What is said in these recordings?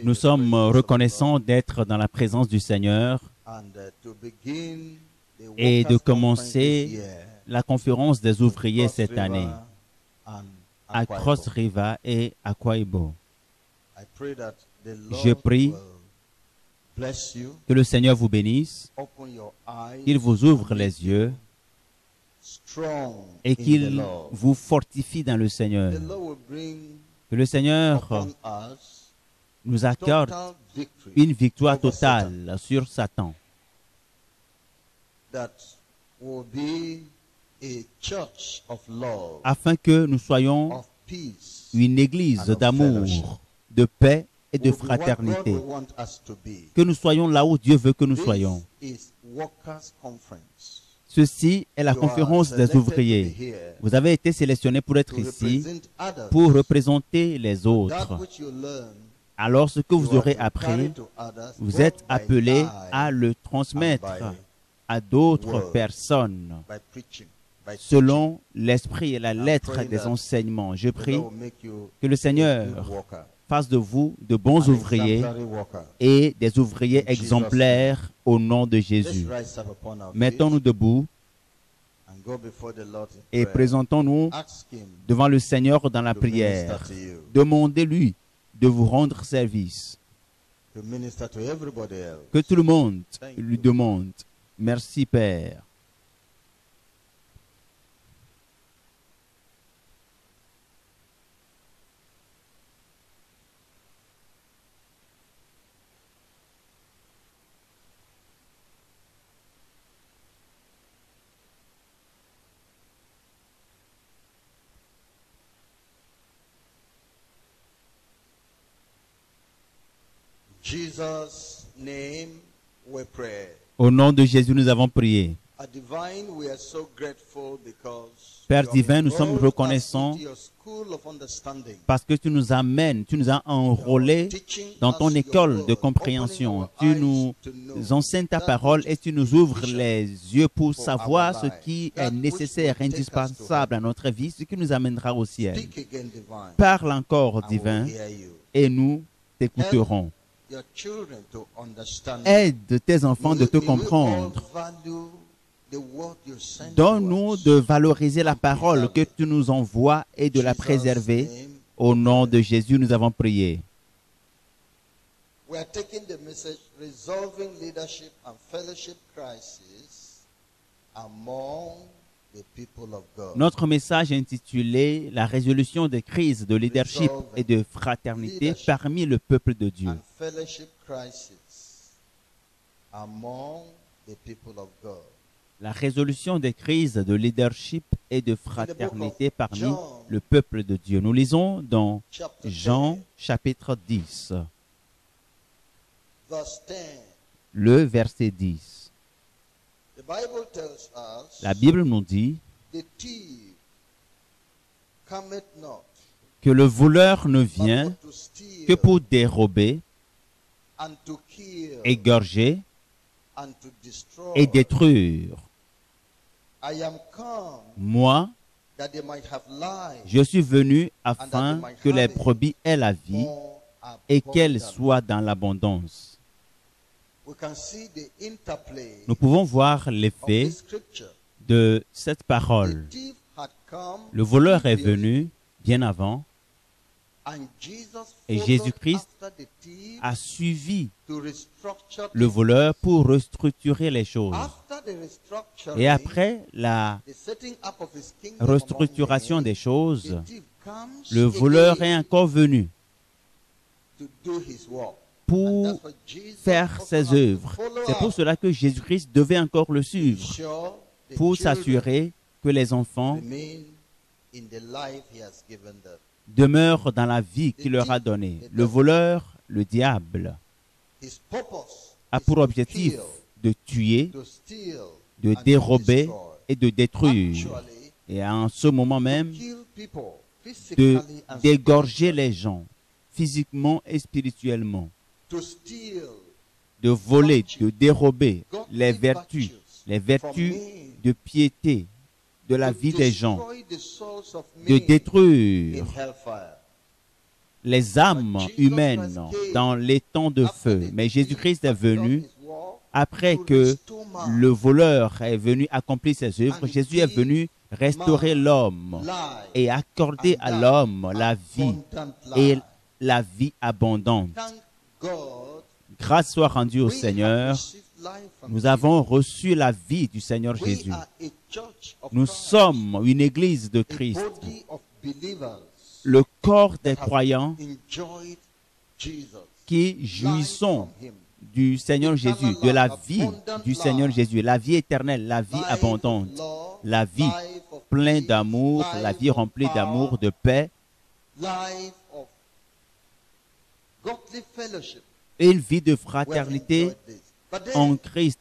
Nous sommes reconnaissants d'être dans la présence du Seigneur et de commencer la conférence des ouvriers cette année à Cross River et à Kwaibo. Je prie que le Seigneur vous bénisse, qu'il vous ouvre les yeux et qu'il vous fortifie dans le Seigneur. Que le Seigneur nous accorde une victoire totale sur Satan. Afin que nous soyons une église d'amour, de paix et de fraternité. Que nous soyons là où Dieu veut que nous soyons. Ceci est la conférence des ouvriers. Vous avez été sélectionnés pour être ici, pour représenter les autres. Alors ce que vous aurez appris, vous êtes appelés à le transmettre à d'autres personnes selon l'esprit et la lettre des enseignements. Je prie que le Seigneur fasse de vous de bons ouvriers et des ouvriers exemplaires au nom de Jésus. Mettons-nous debout et présentons-nous devant le Seigneur dans la prière. Demandez-lui de vous rendre service. Que tout le monde lui demande. Merci Père. Jesus' name we pray. Au nom de Jésus, nous avons prié. Père divin, nous sommes reconnaissants parce que tu nous amènes, tu nous as enrôlés dans ton école de compréhension. Tu nous enseignes ta parole et tu nous ouvres les yeux pour savoir ce qui est nécessaire, indispensable à notre vie, ce qui nous amènera au ciel. Parle encore, divin, et nous t'écouterons. Aide tes enfants de te comprendre. Donne-nous de valoriser la parole que tu nous envoies et de la préserver. Au nom de Jésus, nous avons prié. Notre message est intitulé « La résolution des crises de leadership et de fraternité parmi le peuple de Dieu ». La résolution des crises de leadership et de fraternité parmi le peuple de Dieu. Nous lisons dans Jean chapitre 10, le verset 10. La Bible nous dit que le voleur ne vient que pour dérober, égorger et détruire. Moi, je suis venu afin que les brebis aient la vie et qu'elles soient dans l'abondance. Nous pouvons voir l'effet de cette parole. Le voleur est venu bien avant et Jésus-Christ a suivi le voleur pour restructurer les choses. Et après la restructuration des choses, le voleur est encore venu pour faire ses œuvres. C'est pour cela que Jésus-Christ devait encore le suivre, pour s'assurer que les enfants demeurent dans la vie qu'il leur a donnée. Le voleur, le diable, a pour objectif de tuer, de dérober et de détruire. Et en ce moment même, d'égorger les gens, physiquement et spirituellement. De voler, de dérober les vertus de piété de la vie des gens, de détruire les âmes humaines dans les temps de feu. Mais Jésus-Christ est venu après que le voleur est venu accomplir ses œuvres. Jésus est venu restaurer l'homme et accorder à l'homme la vie et la vie abondante. Grâce soit rendue au Seigneur. Nous avons reçu la vie du Seigneur Jésus. Nous sommes une église de Christ. Le corps des croyants qui jouissons du Seigneur Jésus, de la vie du Seigneur Jésus, la vie éternelle, la vie abondante, la vie pleine d'amour, la vie remplie d'amour, de paix, et une vie de fraternité en Christ.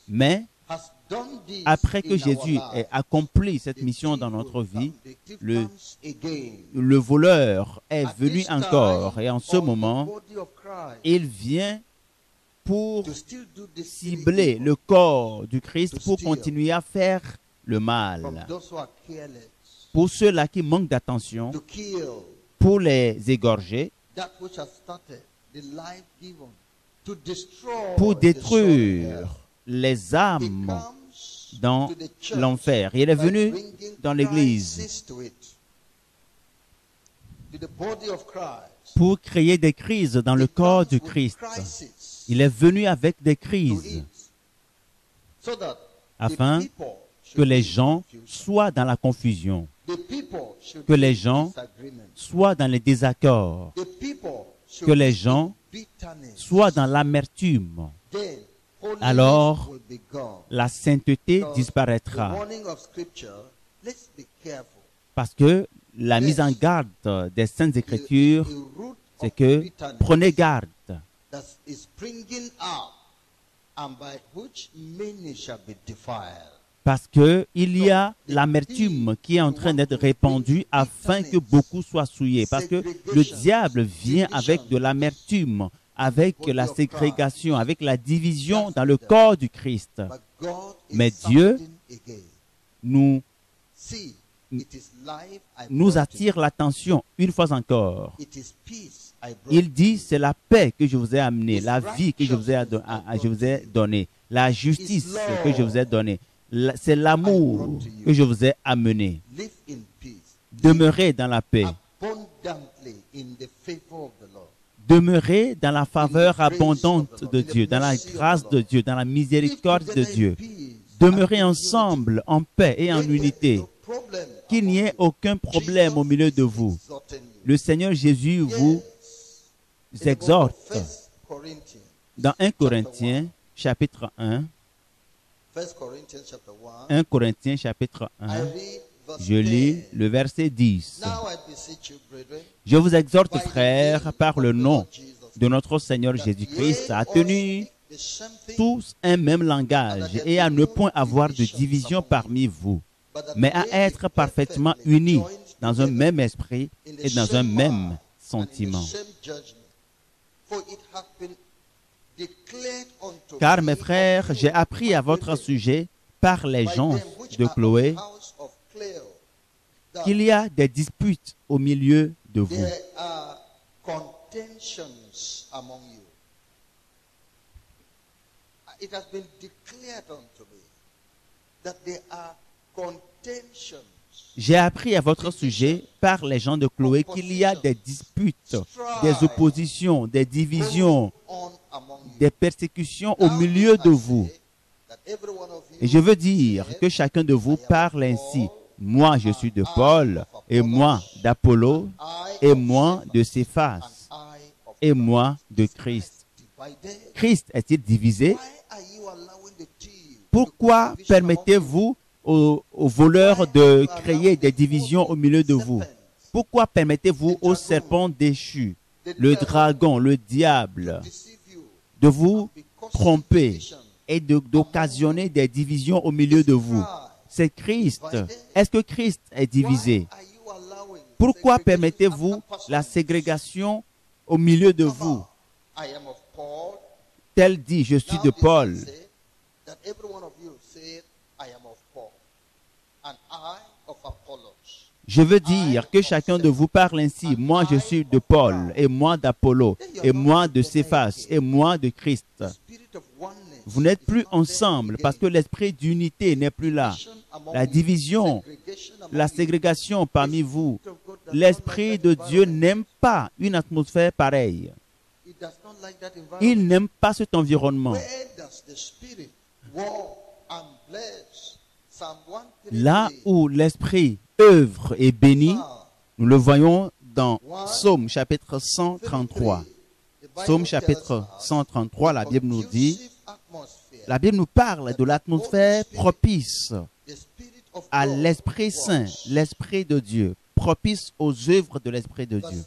Mais après que Jésus ait accompli cette mission dans notre vie, le voleur est venu encore. Et en ce moment, il vient pour cibler le corps du Christ, pour continuer à faire le mal. Pour ceux-là qui manquent d'attention, pour les égorger, pour détruire les âmes dans l'enfer. Il est venu dans l'Église pour créer des crises dans le corps du Christ. Il est venu avec des crises afin que les gens soient dans la confusion, que les gens soient dans les désaccords, que les gens soient dans l'amertume. Alors, la sainteté disparaîtra. Parce que la mise en garde des Saintes Écritures, c'est que prenez garde. Parce qu'il y a l'amertume qui est en train d'être répandue afin que beaucoup soient souillés. Parce que le diable vient avec de l'amertume, avec la ségrégation, avec la division dans le corps du Christ. Mais Dieu nous attire l'attention une fois encore. Il dit, c'est la paix que je vous ai amenée, la vie que je vous ai donnée, la justice que je vous ai donnée. C'est l'amour que je vous ai amené. Demeurez dans la paix. Demeurez dans la faveur abondante de Dieu, dans la grâce de Dieu, dans la miséricorde de Dieu. Demeurez ensemble en paix et en unité. Qu'il n'y ait aucun problème au milieu de vous. Le Seigneur Jésus vous exhorte dans 1 Corinthiens chapitre 1. 1 Corinthiens chapitre 1. Je lis le verset 10. Je vous exhorte, frères, par le nom de notre Seigneur Jésus-Christ, à tenir tous un même langage et à ne point avoir de division parmi vous, mais à être parfaitement unis dans un même esprit et dans un même sentiment. Car, mes frères, j'ai appris à votre sujet par les gens de Chloé qu'il y a des disputes au milieu de vous. J'ai appris à votre sujet par les gens de Chloé qu'il y a des disputes, des oppositions, des divisions, des persécutions au milieu de vous. Et je veux dire que chacun de vous parle ainsi. Moi, je suis de Paul, et moi d'Apollo, et moi de Céphas, et moi de Christ. Christ est-il divisé? Pourquoi permettez-vous aux voleurs de créer des divisions au milieu de vous? Pourquoi permettez-vous au serpent déchu, le dragon, le diable, de vous tromper et d'occasionner des divisions au milieu de vous? C'est Christ. Est-ce que Christ est divisé? Pourquoi permettez-vous la ségrégation au milieu de vous? Tel dit, je suis de Paul. Je veux dire que chacun de vous parle ainsi. Moi, je suis de Paul, et moi d'Apollo, et moi de Céphas, et moi de Christ. Vous n'êtes plus ensemble parce que l'esprit d'unité n'est plus là. La division, la ségrégation parmi vous, l'esprit de Dieu n'aime pas une atmosphère pareille. Il n'aime pas cet environnement. Là où l'esprit œuvre et bénit, nous le voyons dans Psaume chapitre 133. Psaume chapitre 133, la Bible nous dit, la Bible nous parle de l'atmosphère propice à l'Esprit Saint, l'Esprit de Dieu, propice aux œuvres de l'Esprit de Dieu.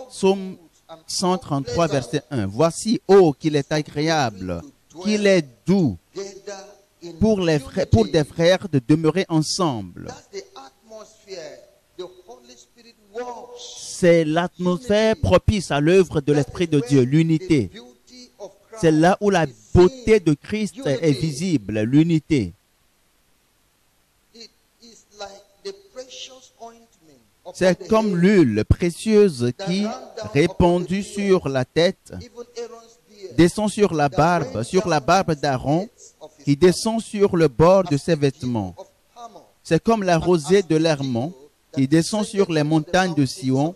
Psaume 133, verset 1. Voici, oh, qu'il est agréable, qu'il est doux pour des frères de demeurer ensemble. C'est l'atmosphère propice à l'œuvre de l'Esprit de Dieu, l'unité. C'est là où la beauté de Christ est visible, l'unité. C'est comme l'huile précieuse qui, répandue sur la tête, descend sur la barbe d'Aaron, qui descend sur le bord de ses vêtements. C'est comme la rosée de l'Hermon, qui descend sur les montagnes de Sion,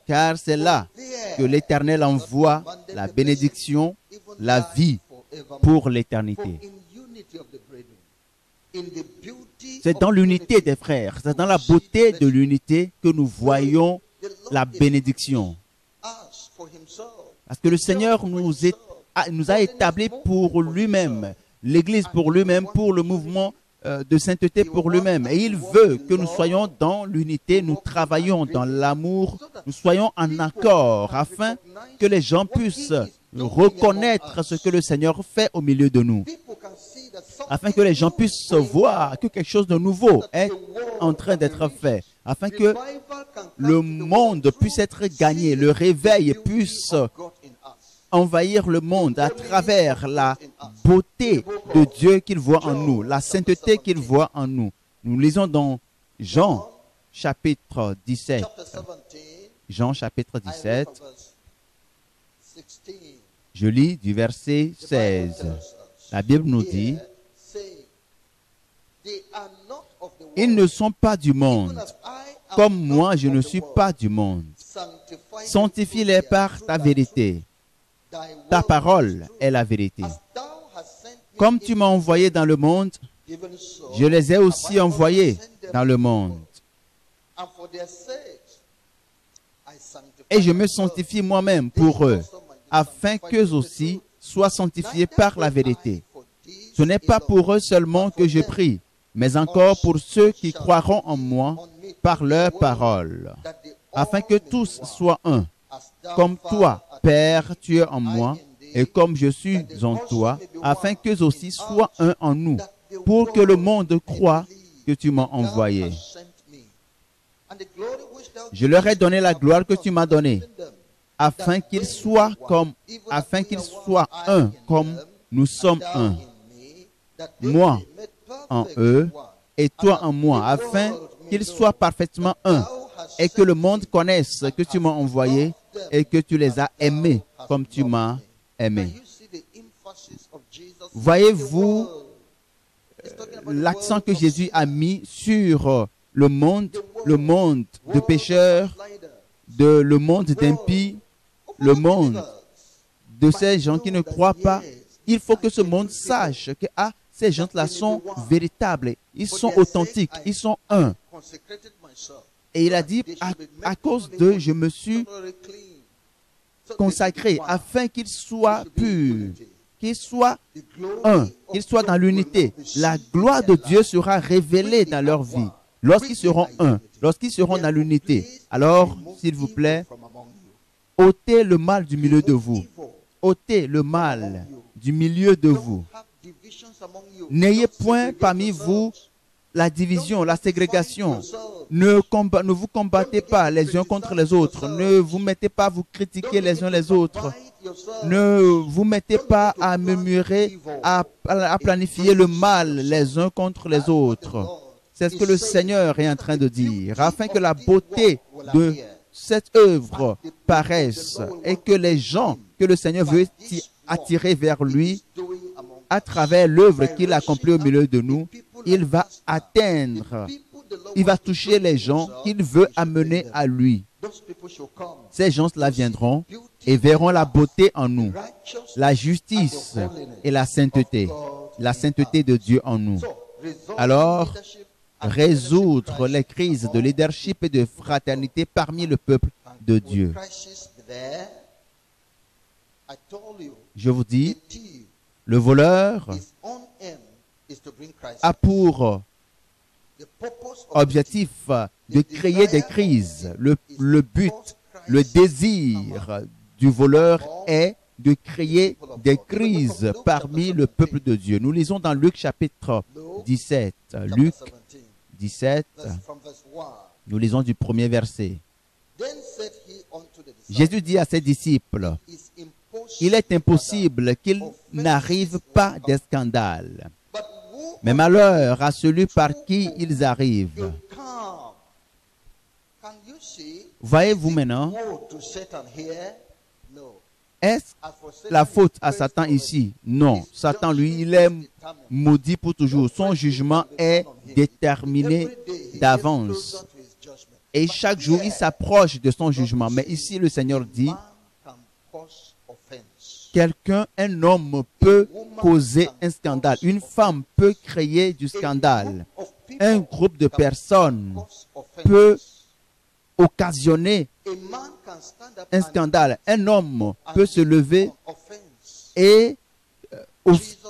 car c'est là que l'Éternel envoie la bénédiction, la vie pour l'éternité. C'est dans l'unité des frères, c'est dans la beauté de l'unité que nous voyons la bénédiction. Parce que le Seigneur nous a établis pour lui-même, l'Église pour lui-même, pour le mouvement de sainteté pour lui-même. Et il veut que nous soyons dans l'unité, nous travaillons dans l'amour, nous soyons en accord afin que les gens puissent reconnaître ce que le Seigneur fait au milieu de nous. Afin que les gens puissent voir que quelque chose de nouveau est en train d'être fait. Afin que le monde puisse être gagné, le réveil puisse envahir le monde à travers la beauté de Dieu qu'il voit en nous, la sainteté qu'il voit en nous. Nous lisons dans Jean chapitre 17. Jean chapitre 17. Je lis du verset 16. La Bible nous dit, « Ils ne sont pas du monde, comme moi je ne suis pas du monde. Sanctifie-les par ta vérité. Ta parole est la vérité. Comme tu m'as envoyé dans le monde, je les ai aussi envoyés dans le monde. Et je me sanctifie moi-même pour eux, afin qu'eux aussi soient sanctifiés par la vérité. Ce n'est pas pour eux seulement que je prie, mais encore pour ceux qui croiront en moi par leur parole, afin que tous soient un. Comme toi, Père, tu es en moi, et comme je suis en toi, afin qu'eux aussi soient un en nous, pour que le monde croie que tu m'as envoyé. Je leur ai donné la gloire que tu m'as donnée, afin qu'ils soient un, comme nous sommes un. Moi en eux, et toi en moi, afin qu'ils soient parfaitement un, et que le monde connaisse que tu m'as envoyé, et que tu les as aimés comme tu m'as aimé. Voyez-vous l'accent que Jésus a mis sur le monde de pécheurs, le monde d'impies, le monde de ces gens qui ne croient pas. Il faut que ce monde sache que ces gens-là sont véritables, ils sont authentiques, ils sont un. Et il a dit, à cause d'eux, je me suis consacré afin qu'ils soient purs, qu'ils soient un, qu'ils soient dans l'unité. La gloire de Dieu sera révélée dans leur vie lorsqu'ils seront un, lorsqu'ils seront dans l'unité. Alors, s'il vous plaît, ôtez le mal du milieu de vous. Ôtez le mal du milieu de vous. N'ayez point parmi vous la division, la ségrégation. Ne vous combattez pas les uns contre les autres. Ne vous mettez pas à vous critiquer les uns les autres. Ne vous mettez pas à murmurer, à planifier le mal les uns contre les autres. C'est ce que le Seigneur est en train de dire, afin que la beauté de cette œuvre paraisse et que les gens que le Seigneur veut attirer vers lui à travers l'œuvre qu'il accomplit au milieu de nous, il va atteindre, il va toucher les gens qu'il veut amener à lui. Ces gens-là viendront et verront la beauté en nous, la justice et la sainteté de Dieu en nous. Alors, résoudre les crises de leadership et de fraternité parmi le peuple de Dieu. Je vous dis, le voleur a pour objectif de créer des crises. Le but, le désir du voleur est de créer des crises parmi le peuple de Dieu. Nous lisons dans Luc chapitre 17. Luc 17, nous lisons du premier verset. Jésus dit à ses disciples, « Il est impossible qu'il n'arrive pas des scandales, mais malheur à celui par qui ils arrivent. » Voyez-vous maintenant, est-ce la faute à Satan ici? Non. Satan, lui, il est maudit pour toujours. Son jugement est déterminé d'avance. Et chaque jour, il s'approche de son jugement. Mais ici, le Seigneur dit, un homme peut causer un scandale. Une femme peut créer du scandale. Un groupe de personnes peut occasionner un scandale. Un homme peut se lever et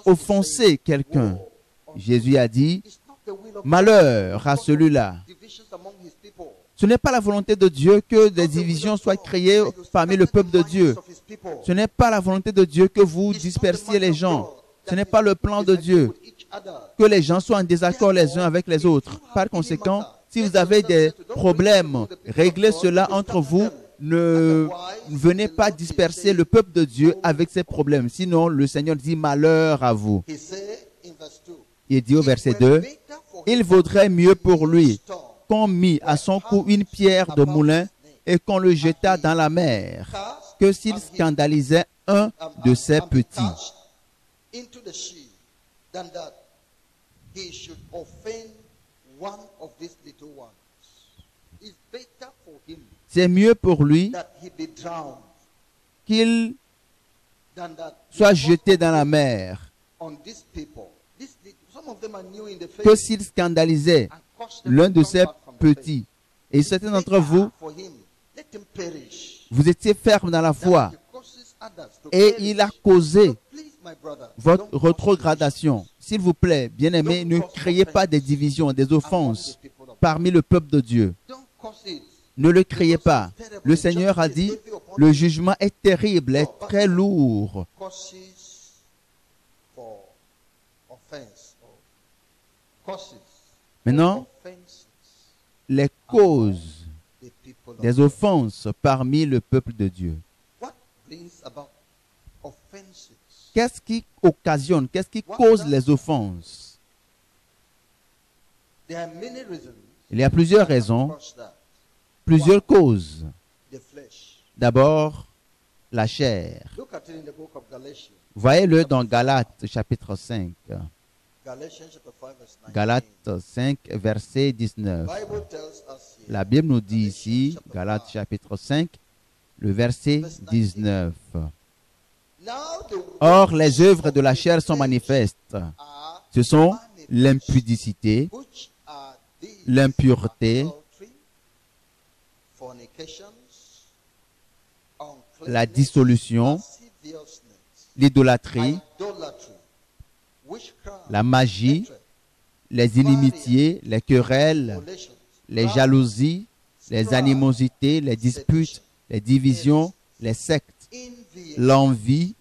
offenser quelqu'un. Jésus a dit, malheur à celui-là. Ce n'est pas la volonté de Dieu que des divisions soient créées parmi le peuple de Dieu. Ce n'est pas la volonté de Dieu que vous dispersiez les gens. Ce n'est pas le plan de Dieu que les gens soient en désaccord les uns avec les autres. Par conséquent, si vous avez des problèmes, réglez cela entre vous. Ne venez pas disperser le peuple de Dieu avec ces problèmes. Sinon, le Seigneur dit malheur à vous. Il dit au verset 2, « Il vaudrait mieux pour lui qu'on mit à son cou une pierre de moulin et qu'on le jetât dans la mer, que s'il scandalisait un de ses petits. » C'est mieux pour lui qu'il soit jeté dans la mer que s'il scandalisait l'un de ses petits. Et certains d'entre vous, vous étiez ferme dans la foi et il a causé votre rétrogradation. S'il vous plaît, bien-aimés, ne créez pas des divisions, des offenses parmi le peuple de Dieu. Ne le créez pas. Le Seigneur a dit, le jugement est terrible, est très lourd. Maintenant, les causes des offenses parmi le peuple de Dieu. Qu'est-ce qui occasionne, qu'est-ce qui cause les offenses? Il y a plusieurs raisons, plusieurs causes. D'abord, la chair. Voyez-le dans Galates chapitre 5. Galates 5, verset 19. La Bible nous dit ici, Galates chapitre 5, le verset 19. Or, les œuvres de la chair sont manifestes. Ce sont l'impudicité, l'impureté, la dissolution, l'idolâtrie, la magie, les inimitiés, les querelles, les jalousies, les animosités, les disputes, les divisions, les sectes, l'envie,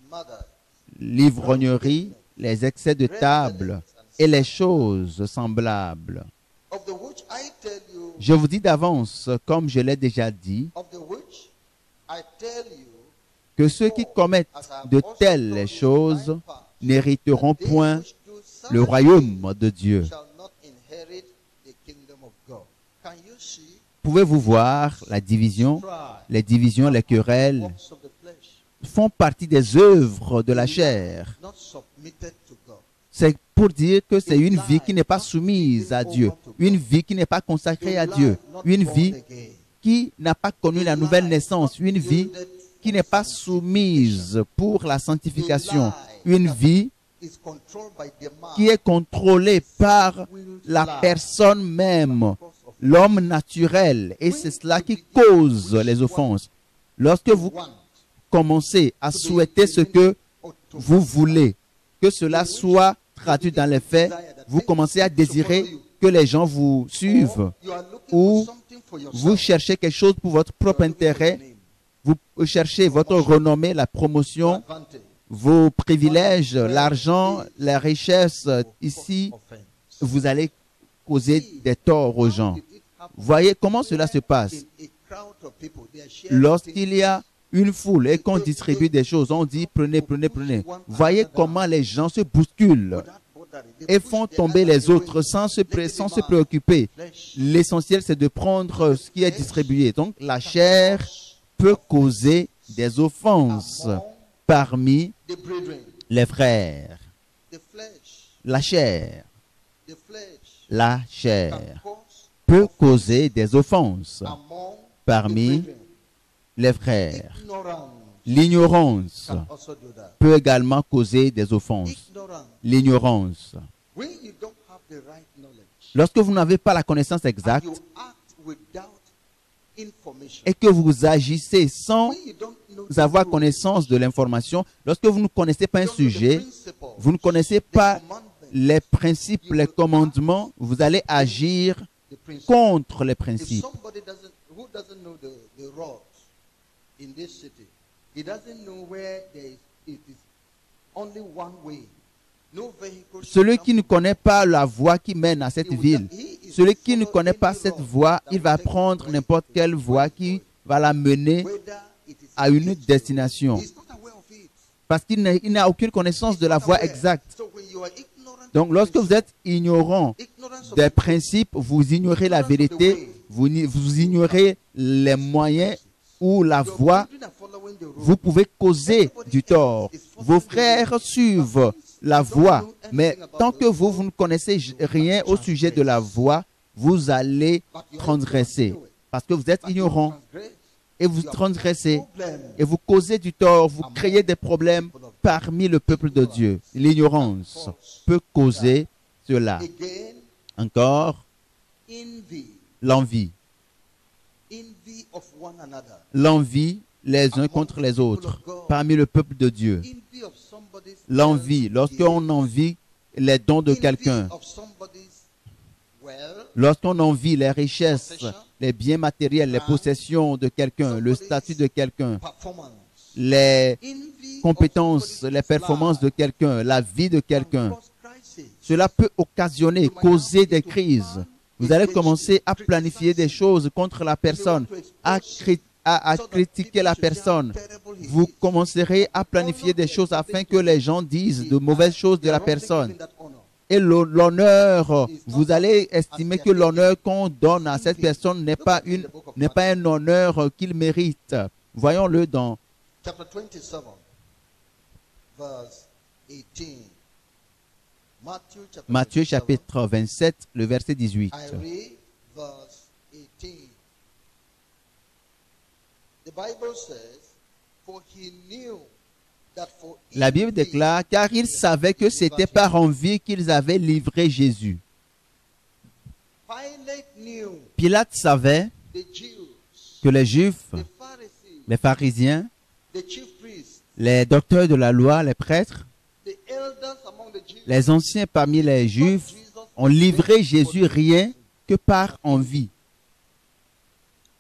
l'ivrognerie, les excès de table et les choses semblables. Je vous dis d'avance, comme je l'ai déjà dit, que ceux qui commettent de telles choses n'hériteront point le royaume de Dieu. Pouvez-vous voir la division, les divisions, les querelles works of the flesh, font partie des œuvres de la chair. not submitted to God. C'est pour dire que c'est une vie qui n'est pas soumise à Dieu, une vie qui n'est pas consacrée à Dieu, une vie qui n'a pas connu la nouvelle naissance, une vie qui n'est pas soumise pour la sanctification, une vie Is controlled by the man. qui est contrôlée par la personne même, l'homme naturel, et c'est cela qui cause les offenses. Lorsque vous commencez à souhaiter ce que vous voulez, que cela soit traduit dans les faits, vous commencez à désirer que les gens vous suivent, You are looking ou for something for yourself. vous cherchez quelque chose pour votre propre intérêt, vous cherchez votre renommée, la promotion, Advantage, vos privilèges, l'argent, la richesse. Ici, offense. vous allez causer des torts aux gens. Voyez comment cela se passe. In a crowd of people, they are sharing Lorsqu'il y a une foule et qu'on distribue des choses, on dit prenez, prenez, prenez. Voyez comment les gens se bousculent et font tomber les autres sans se préoccuper. L'essentiel, c'est de prendre ce qui est distribué. Donc, la chair peut causer des offenses parmi the brethren. les frères. The flesh, La chair, the flesh la can chair cause peut causer des offenses among parmi the brethren. les frères. Ignorance L'ignorance can also do that. peut également causer des offenses. Ignorance. L'ignorance. When you don't have the right knowledge, Lorsque vous n'avez pas la connaissance and exacte you act without information, et que vous agissez sans when you don't know the avoir rules, connaissance de l'information, lorsque vous ne connaissez pas un you don't know the sujet, principles, vous ne connaissez the pas commandments, les principes, les commandements, vous allez agir the principles. contre les If principes. somebody who doesn't know the roads in this city, he doesn't know where it is only one way. No vehicle should Celui come qui ne from connaît pas la voie qui mène à cette ville, celui qui ne connaît pas cette voie, il va prendre n'importe quelle voie qui va la mener whether it is à une destination. He's not aware of it. Parce qu'il n'a aucune connaissance de la voie exacte. So when you are ignorant, Donc lorsque vous êtes ignorant ignorance of des principes, vous ignorez la vérité, vous ignorez les moyens ou la your voie, brethren are following the road. vous pouvez causer du tort. Vos frères suivent la voie, mais tant que vous ne connaissez rien au sujet de la voie, vous allez transgresser. Parce que vous êtes ignorant Transgress. et vous transgressez Problem. et vous causez du tort, vous créez des problèmes parmi le peuple de Dieu. L'ignorance peut causer cela. Again, Encore, envy. l'envie. Envy of one another. L'envie les uns contre les autres parmi le peuple de Dieu. Envy of somebody's L'envie, wealth. lorsqu'on envie les dons de quelqu'un, Envy of somebody's wealth, lorsqu'on envie les richesses, les biens matériels, les possessions de quelqu'un, le statut de quelqu'un, performance. les Envy of compétences, somebody's les performances de life quelqu'un, la vie de can quelqu'un. cause crisis. Cela peut occasionner, causer des crises. Vous allez commencer à planifier des choses contre la personne, à critiquer la personne. Vous commencerez à planifier des choses afin que les gens disent de mauvaises choses de la personne. Et l'honneur, vous allez estimer que l'honneur qu'on donne à cette personne n'est pas un honneur qu'il mérite. Voyons-le dans Chapter 27, verse 18. Matthieu chapitre 27, le verset 18. I read verse 18. The Bible says, for he knew that for La Bible envy déclare, car ils savaient que c'était par envie qu'ils avaient livré Jésus. Pilate knew Pilate savait the Jews, que les Juifs, the Pharisees, les pharisiens, the chief priests, les docteurs de la loi, les prêtres, the elders among the Jews, les anciens parmi les Juifs ont livré Jésus rien que par envie.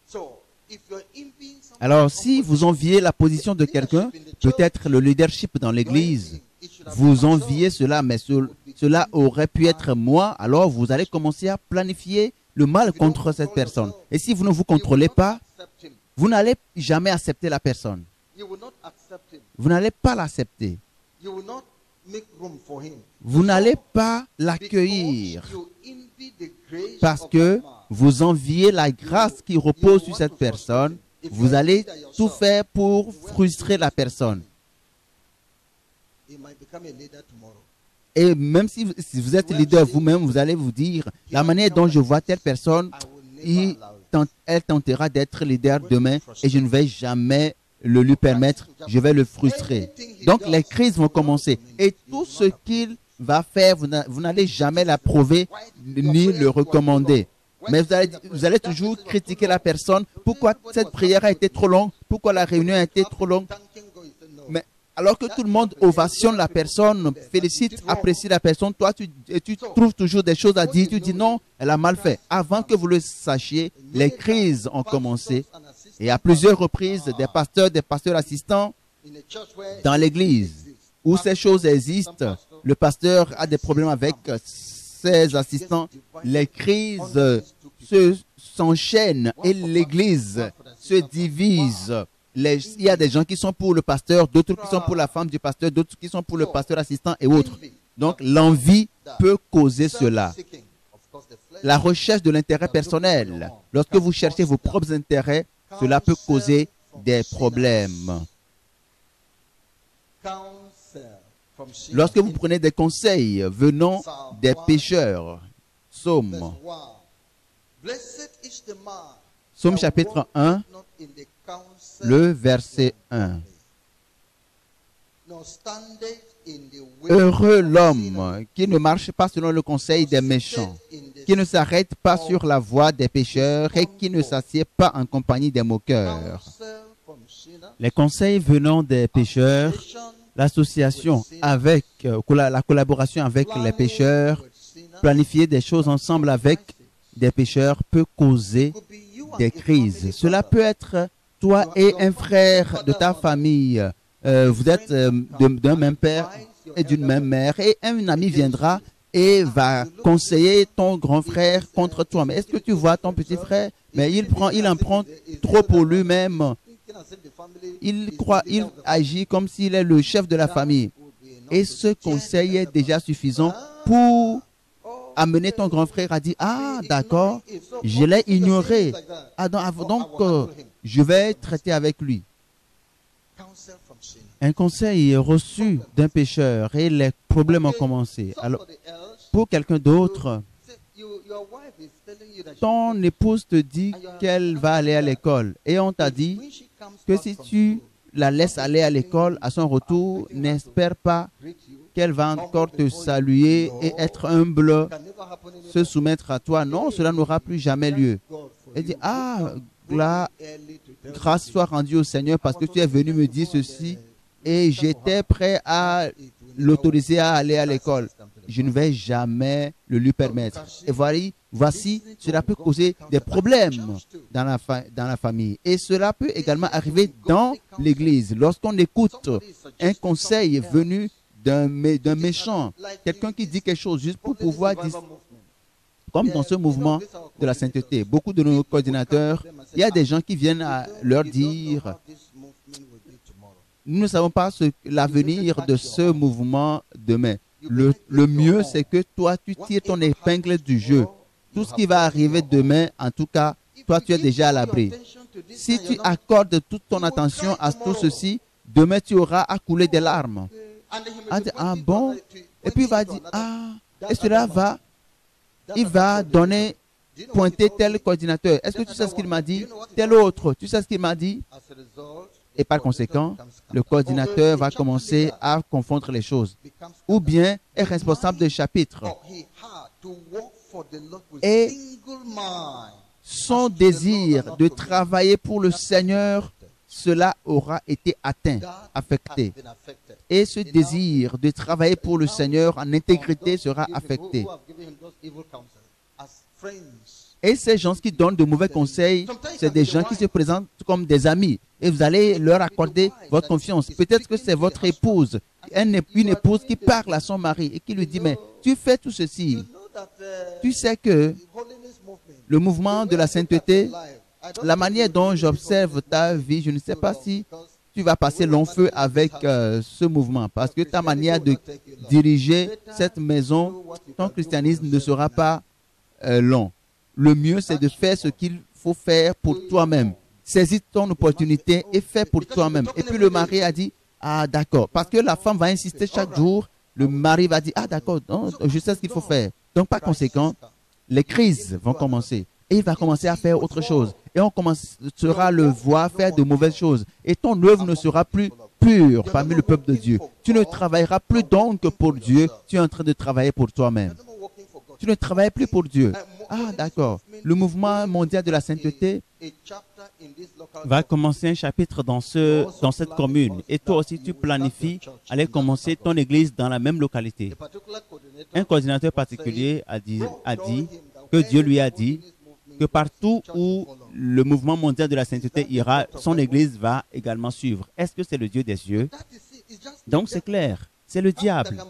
so if you're envying someone, Alors, si vous enviez la position de quelqu'un, peut-être le leadership dans l'Église, vous enviez cela, mais cela aurait pu être moi, alors vous allez commencer à planifier le mal contre cette personne. Et si vous ne vous contrôlez pas, accept him. vous n'allez jamais accepter la personne. You will not accept him. Vous n'allez pas l'accepter. You will not make room for him. Vous n'allez pas Because l'accueillir. you envy the parce que vous enviez la grâce qui repose sur cette personne, vous allez tout faire pour frustrer la personne. Et même si vous êtes leader vous-même, vous allez vous dire, la manière dont je vois telle personne, elle tentera d'être leader demain et je ne vais jamais le lui permettre, je vais le frustrer. Donc les crises vont commencer et tout ce qu'il va faire, vous n'allez jamais l'approuver ni le recommander. Mais vous allez toujours critiquer la personne. Pourquoi cette prière a été trop longue? Pourquoi la réunion a été trop longue? Mais alors que tout le monde ovationne la personne, félicite, apprécie la personne, toi tu trouves toujours des choses à dire. Tu dis non, elle a mal fait. Avant que vous le sachiez, les crises ont commencé. Et à plusieurs reprises, des pasteurs assistants dans l'église où ces choses existent, le pasteur a des problèmes avec ses assistants, les crises s'enchaînent et l'église se divise. Il y a des gens qui sont pour le pasteur, d'autres qui sont pour la femme du pasteur, d'autres qui sont pour le pasteur assistant et autres. Donc l'envie peut causer cela. La recherche de l'intérêt personnel, lorsque vous cherchez vos propres intérêts, cela peut causer des problèmes. Lorsque vous prenez des conseils venant des pécheurs, Psaume chapitre 1, le verset 1. Heureux l'homme qui ne marche pas selon le conseil des méchants, qui ne s'arrête pas sur la voie des pécheurs et qui ne s'assied pas en compagnie des moqueurs. Les conseils venant des pécheurs, l'association avec, la collaboration avec les pécheurs, planifier des choses ensemble avec des pécheurs peut causer des crises. Cela peut être toi et un frère de ta famille. Vous êtes d'un même père et d'une même mère et un ami viendra et va conseiller ton grand frère contre toi. Mais est-ce que tu vois ton petit frère? Mais il en prend trop pour lui-même. Il agit comme s'il est le chef de la famille. Et ce conseil est déjà suffisant pour amener ton grand frère à dire, ah d'accord, je l'ai ignoré. Ah, donc je vais traiter avec lui. Un conseil reçu d'un pécheur et les problèmes ont commencé. Alors, pour quelqu'un d'autre, ton épouse te dit qu'elle va aller à l'école et on t'a dit que si tu la laisses aller à l'école, à son retour, n'espère pas qu'elle va encore te saluer et être humble, se soumettre à toi. Non, cela n'aura plus jamais lieu. Elle dit, ah, grâce soit rendue au Seigneur parce que tu es venu me dire ceci et j'étais prêt à l'autoriser à aller à l'école. Je ne vais jamais le lui permettre. Et voici, cela peut causer des problèmes dans la famille. Et cela peut également arriver dans l'église. Lorsqu'on écoute un conseil venu d'un méchant, quelqu'un qui dit quelque chose juste pour pouvoir dire, comme dans ce mouvement de la sainteté, beaucoup de nos coordinateurs, il y a des gens qui viennent à leur dire, nous ne savons pas l'avenir de ce mouvement demain. Le mieux, c'est que toi, tu tires ton épingle du jeu. Tout ce qui va arriver demain, en tout cas, toi, tu es déjà à l'abri. Si tu accordes toute ton attention à tout ceci, demain, tu auras à couler des larmes. Ah bon? Et puis il va dire, ah, et cela va, il va pointer tel coordinateur. Est-ce que tu sais ce qu'il m'a dit? Tel autre, tu sais ce qu'il m'a dit? Et par conséquent, le coordinateur va commencer à confondre les choses. Ou bien est responsable de chapitre. Et son désir de travailler pour le Seigneur, cela aura été atteint, affecté. Et ce désir de travailler pour le Seigneur en intégrité sera affecté. Et ces gens qui donnent de mauvais conseils, c'est des gens qui se présentent comme des amis. Et vous allez leur accorder votre confiance. Peut-être que c'est votre épouse, une épouse qui parle à son mari et qui lui dit, mais tu fais tout ceci. Tu sais que le mouvement de la sainteté, la manière dont j'observe ta vie, je ne sais pas si tu vas passer long feu avec ce mouvement. Parce que ta manière de diriger cette maison, ton christianisme ne sera pas long. Le mieux, c'est de faire ce qu'il faut faire pour toi-même. Saisis ton opportunité et fais pour toi-même. Et puis le mari a dit, ah d'accord. Parce que la femme va insister chaque jour. Le mari va dire, ah d'accord, je sais ce qu'il faut faire. Donc par conséquent, les crises vont commencer. Et il va commencer à faire autre chose. Et on commencera à le voir faire de mauvaises choses. Et ton œuvre ne sera plus pure parmi le peuple de Dieu. Tu ne travailleras plus donc pour Dieu. Tu es en train de travailler pour toi-même. Tu ne travailles plus pour Dieu. Ah, d'accord. Le mouvement mondial de la sainteté va commencer un chapitre dans cette commune. Et toi aussi, tu planifies aller commencer ton église dans la même localité. Un coordinateur particulier a dit que Dieu lui a dit que partout où le mouvement mondial de la sainteté ira, son église va également suivre. Est-ce que c'est le Dieu des cieux? Donc c'est clair, c'est le diable.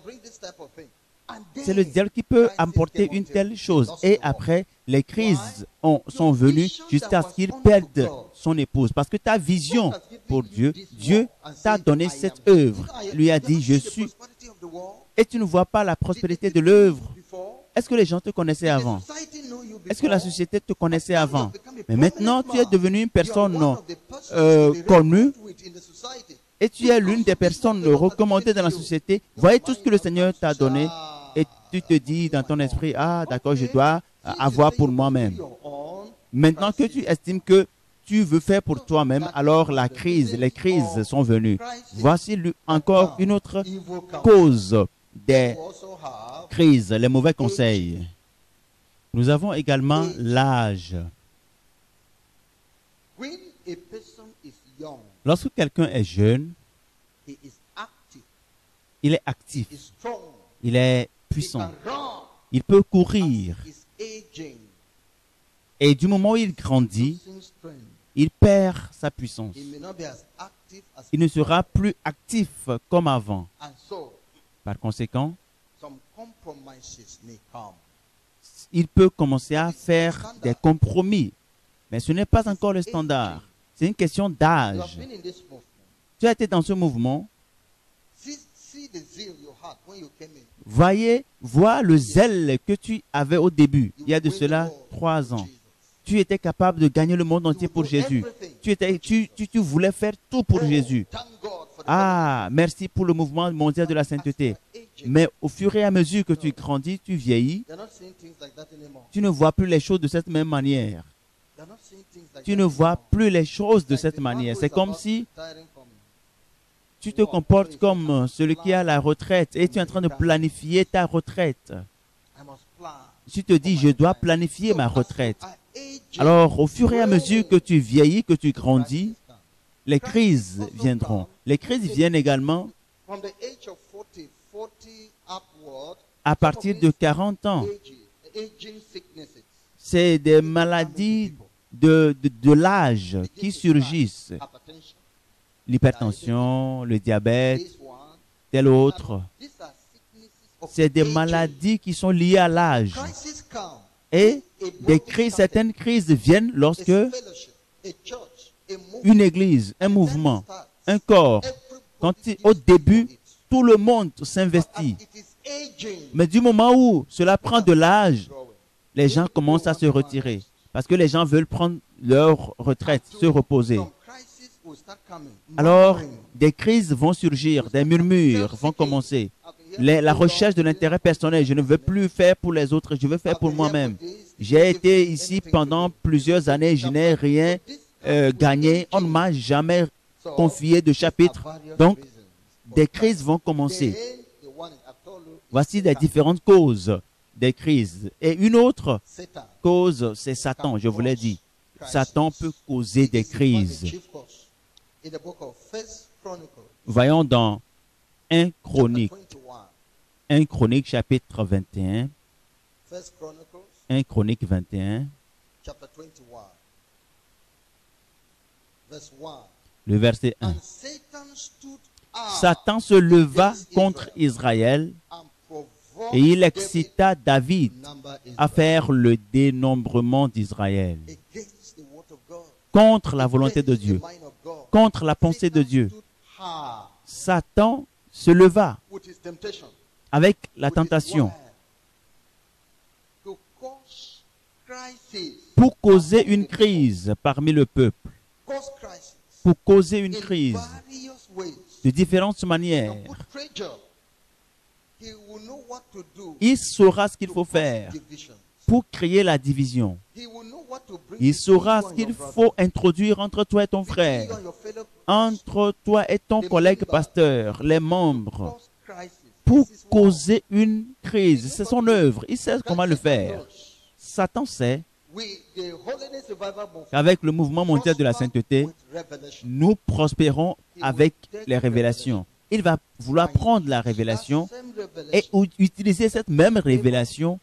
C'est le diable qui peut apporter une telle chose. Et après, les crises sont venues jusqu'à ce qu'il perde son épouse. Parce que ta vision pour Dieu, Dieu t'a donné cette œuvre. Il lui a dit, je suis... Et tu ne vois pas la prospérité de l'œuvre. Est-ce que les gens te connaissaient avant? Est-ce que la société te connaissait avant? Mais maintenant, tu es devenu une personne connue. Et tu es l'une des personnes recommandées dans la société. Voyez tout ce que le Seigneur t'a donné. Et tu te dis dans ton esprit, ah d'accord, je dois avoir pour moi-même. Maintenant que tu estimes que tu veux faire pour toi-même, alors les crises sont venues. Voici encore une autre cause des crises, les mauvais conseils. Nous avons également l'âge. Lorsque quelqu'un est jeune, il est actif, il est puissant, il peut courir. Et du moment où il grandit, il perd sa puissance. Il ne sera plus actif comme avant. Par conséquent, il peut commencer à faire des compromis. Mais ce n'est pas encore le standard. C'est une question d'âge. Tu as été dans ce mouvement. Vois le zèle que tu avais au début, il y a de cela 3 ans. Tu étais capable de gagner le monde entier pour Jésus. Tu voulais faire tout pour Jésus. Ah, merci pour le mouvement mondial de la sainteté. Mais au fur et à mesure que tu grandis, tu vieillis, tu ne vois plus les choses de cette même manière. Tu ne vois plus les choses de cette manière. C'est comme si tu te comportes comme celui qui a la retraite et tu es en train de planifier ta retraite. Tu te dis, je dois planifier ma retraite. Alors, au fur et à mesure que tu vieillis, que tu grandis, les crises viendront. Les crises viennent également à partir de 40 ans. C'est des maladies de l'âge qui surgissent. L'hypertension, le diabète, tel autre. C'est des maladies qui sont liées à l'âge. Et certaines crises viennent lorsque une église, un mouvement, un corps, au début, tout le monde s'investit. Mais du moment où cela prend de l'âge, les gens commencent à se retirer. Parce que les gens veulent prendre leur retraite, se reposer. Alors, des crises vont surgir, des murmures vont commencer. La recherche de l'intérêt personnel, je ne veux plus faire pour les autres, je veux faire pour moi-même. J'ai été ici pendant plusieurs années, je n'ai rien gagné, on ne m'a jamais confié de chapitre. Donc, des crises vont commencer. Voici les différentes causes des crises. Et une autre cause, c'est Satan, je vous l'ai dit. Satan peut causer des crises. Voyons dans 1 Chronique chapitre 21. 1 Chronique 21. Le verset 1. Satan se leva contre Israël et il excita David à faire le dénombrement d'Israël contre la volonté de Dieu, contre la pensée de Dieu. Satan se leva avec la tentation pour causer une crise parmi le peuple, pour causer une crise de différentes manières. Il saura ce qu'il faut faire pour créer la division. Il saura ce qu'il faut introduire entre toi et ton frère, entre toi et ton collègue pasteur, les membres, pour causer une crise. C'est son œuvre. Il sait comment le faire. Satan sait qu'avec le mouvement mondial de la sainteté, nous prospérons avec les révélations. Il va vouloir prendre la révélation et utiliser cette même révélation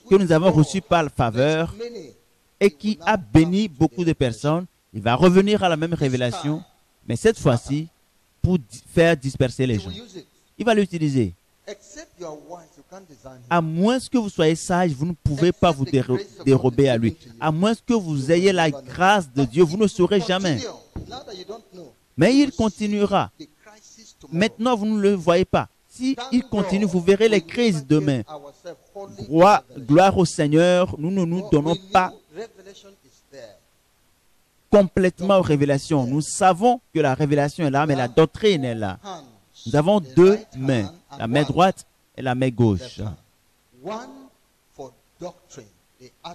que nous avons reçue par faveur et qui a béni beaucoup de personnes. Il va revenir à la même révélation, mais cette fois-ci, pour faire disperser les gens. Il va l'utiliser. À moins que vous soyez sage, vous ne pouvez pas vous dérober à lui. À moins que vous ayez la grâce de Dieu, vous ne saurez jamais. Mais il continuera. Maintenant, vous ne le voyez pas. Si il continue, vous verrez les crises demain. Gloire au Seigneur, nous ne nous donnons pas complètement aux révélations. Nous savons que la révélation est là, mais la doctrine est là. Nous avons deux mains, la main droite et la main gauche.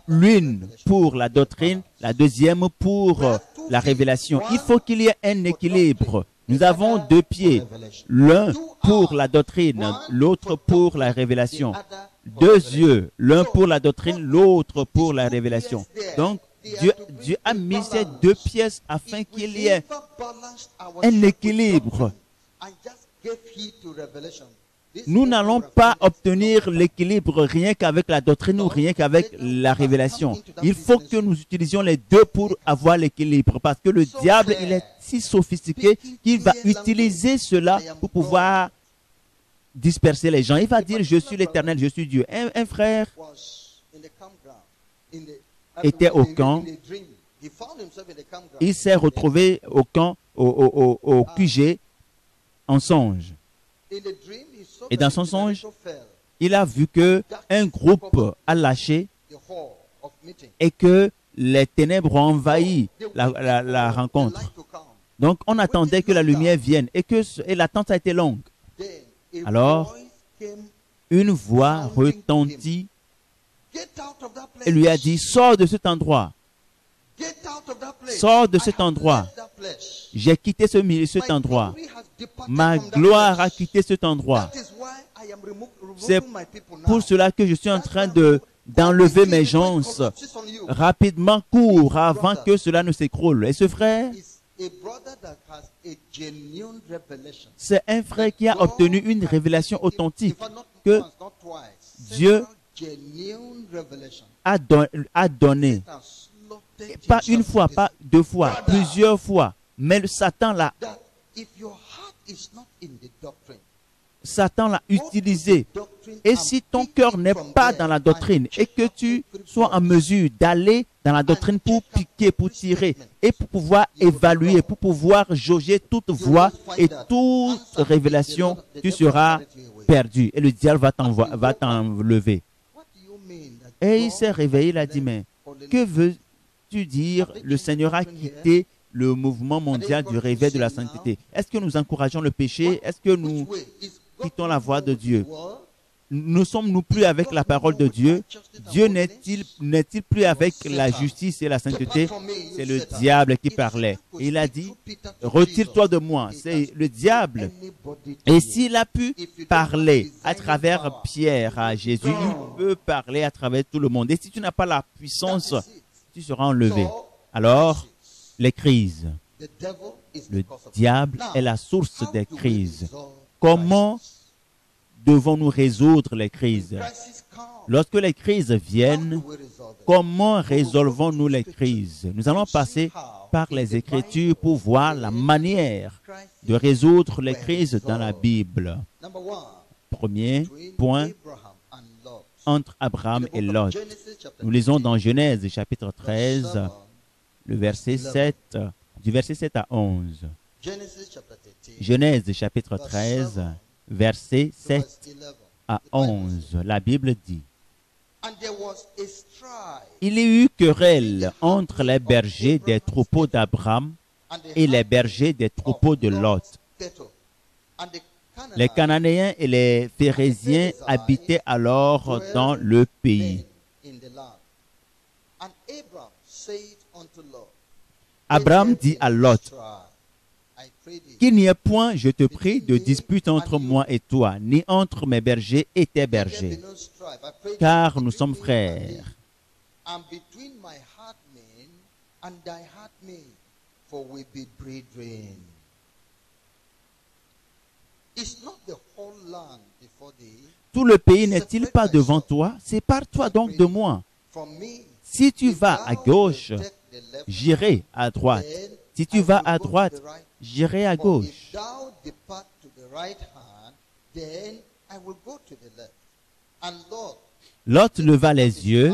L'une pour la doctrine, la deuxième pour la révélation. Il faut qu'il y ait un équilibre. Nous avons deux pieds, l'un pour la doctrine, l'autre pour la révélation. Deux yeux, l'un pour la doctrine, l'autre pour la révélation. Donc, Dieu a mis ces deux pièces afin qu'il y ait un équilibre. Nous n'allons pas obtenir l'équilibre rien qu'avec la doctrine ou rien qu'avec la révélation. Il faut que nous utilisions les deux pour avoir l'équilibre. Parce que le diable, il est si sophistiqué qu'il va utiliser cela pour pouvoir disperser les gens. Il va dire, je suis l'Éternel, je suis Dieu. Un frère était au camp. Il s'est retrouvé au camp, au QG, en songe. Et dans son songe, il a vu qu'un groupe a lâché et que les ténèbres ont envahi la rencontre. Donc, on attendait que la lumière vienne et l'attente a été longue. Alors, une voix retentit et lui a dit, sors de cet endroit. Sors de cet endroit. J'ai quitté cet endroit. Ma gloire a quitté cet endroit. C'est pour cela que je suis en train d'enlever mes gens. Rapidement, cours avant que cela ne s'écroule. Et ce frère, c'est un frère qui a obtenu une révélation authentique que Dieu a donné. Pas une fois, pas deux fois, plusieurs fois. Mais le Satan l'a utilisé. Et si ton cœur n'est pas dans la doctrine et que tu sois en mesure d'aller dans la doctrine pour piquer, pour tirer et pour pouvoir évaluer, pour pouvoir jauger toute voix et toute révélation, tu seras perdu et le diable va t'enlever. Et il s'est réveillé, il a dit, mais que veux-tu dire? Le Seigneur a quitté le mouvement mondial du réveil de la sainteté. Est-ce que nous encourageons le péché? Est-ce que nous quittons la voie de Dieu? Ne sommes-nous plus avec la parole de Dieu? Dieu n'est-il plus avec la justice et la sainteté? C'est le diable qui parlait. Et il a dit, retire-toi de moi. C'est le diable. Et s'il a pu parler à travers Pierre à Jésus, il peut parler à travers tout le monde. Et si tu n'as pas la puissance, tu seras enlevé. Alors, les crises. Le diable est la source des crises. Comment devons-nous résoudre les crises? Lorsque les crises viennent, comment résolvons-nous les crises? Nous allons passer par les Écritures pour voir la manière de résoudre les crises dans la Bible. Premier point, entre Abraham et Lot. Nous lisons dans Genèse chapitre 13, le verset 7, du verset 7 à 11. Genèse chapitre 13, verset 7 à 11. La Bible dit, Il y eut querelle entre les bergers des troupeaux d'Abraham et les bergers des troupeaux de Lot. Les Cananéens et les Phéréziens habitaient alors dans le pays. Abraham dit à Lot, qu'il n'y ait point, je te prie, de dispute entre moi et toi, ni entre mes bergers et tes bergers, car nous sommes frères. Tout le pays n'est-il pas devant toi? Sépare-toi donc de moi. Si tu vas à gauche, j'irai à droite. Si tu vas à droite, j'irai à gauche. Lot leva les yeux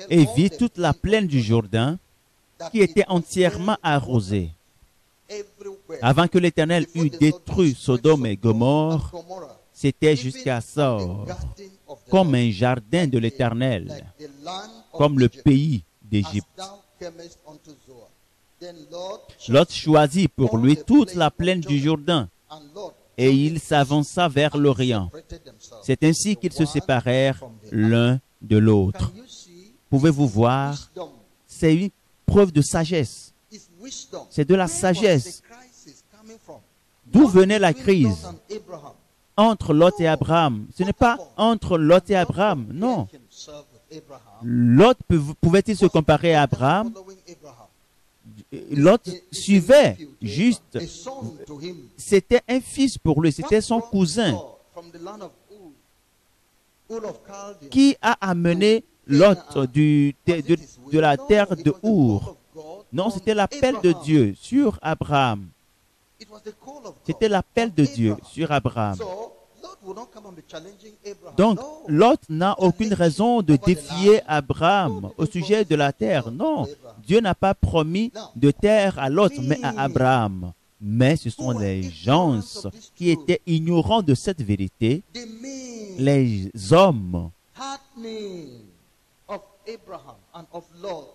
et vit toute la plaine du Jourdain qui était entièrement arrosée. Avant que l'Éternel eût détruit Sodome et Gomorrhe, c'était jusqu'à Sor, comme un jardin de l'Éternel, comme le pays d'Égypte. Lot choisit pour lui toute la plaine du Jourdain, et il s'avança vers l'Orient. C'est ainsi qu'ils se séparèrent l'un de l'autre. Pouvez-vous voir? C'est une preuve de sagesse. C'est de la sagesse. D'où venait la crise? Entre Lot et Abraham. Ce n'est pas entre Lot et Abraham, non. Lot pouvait-il se comparer à Abraham? Lot suivait juste. C'était un fils pour lui, c'était son cousin. Qui a amené Lot de la terre de Our? Non, c'était l'appel de Dieu sur Abraham. C'était l'appel de Dieu sur Abraham. Donc, Lot n'a aucune raison de défier Abraham au sujet de la terre. Non, Dieu n'a pas promis de terre à Lot, mais à Abraham. Mais ce sont les gens qui étaient ignorants de cette vérité, les hommes,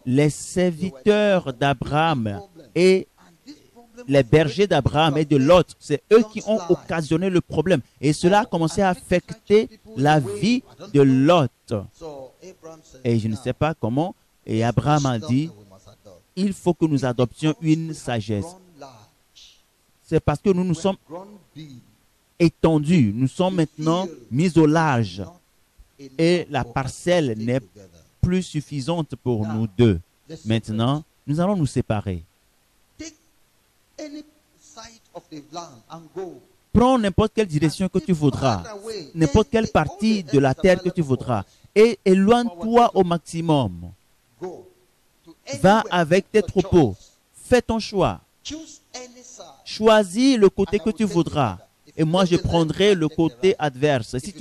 les serviteurs d'Abraham et les bergers d'Abraham et de Lot, c'est eux qui ont occasionné le problème. Et cela a commencé à affecter la vie de Lot. Et je ne sais pas comment. Et Abraham a dit, il faut que nous adoptions une sagesse. C'est parce que nous nous sommes étendus. Nous sommes maintenant mis au large. Et la parcelle n'est plus suffisante pour nous deux. Maintenant, nous allons nous séparer. Prends n'importe quelle direction que tu voudras, n'importe quelle partie de la terre que tu voudras, et éloigne-toi au maximum. Va avec tes troupeaux, fais ton choix. Choisis le côté que tu voudras, et moi je prendrai le côté adverse. Si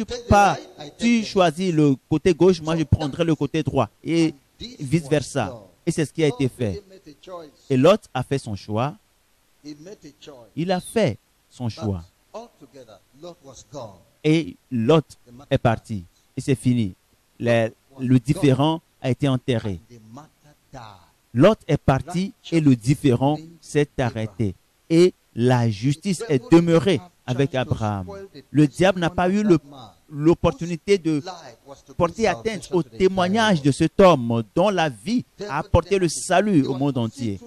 tu choisis le côté gauche, moi je prendrai le côté droit, et vice-versa. Et c'est ce qui a été fait. Et Lot a fait son choix. Il a fait son choix. Et Lot est parti. Et c'est fini. Le différend a été enterré. Lot est parti et le différend s'est arrêté. Et la justice est demeurée avec Abraham. Le diable n'a pas eu l'opportunité de porter atteinte au témoignage de cet homme dont la vie a apporté le salut au monde entier.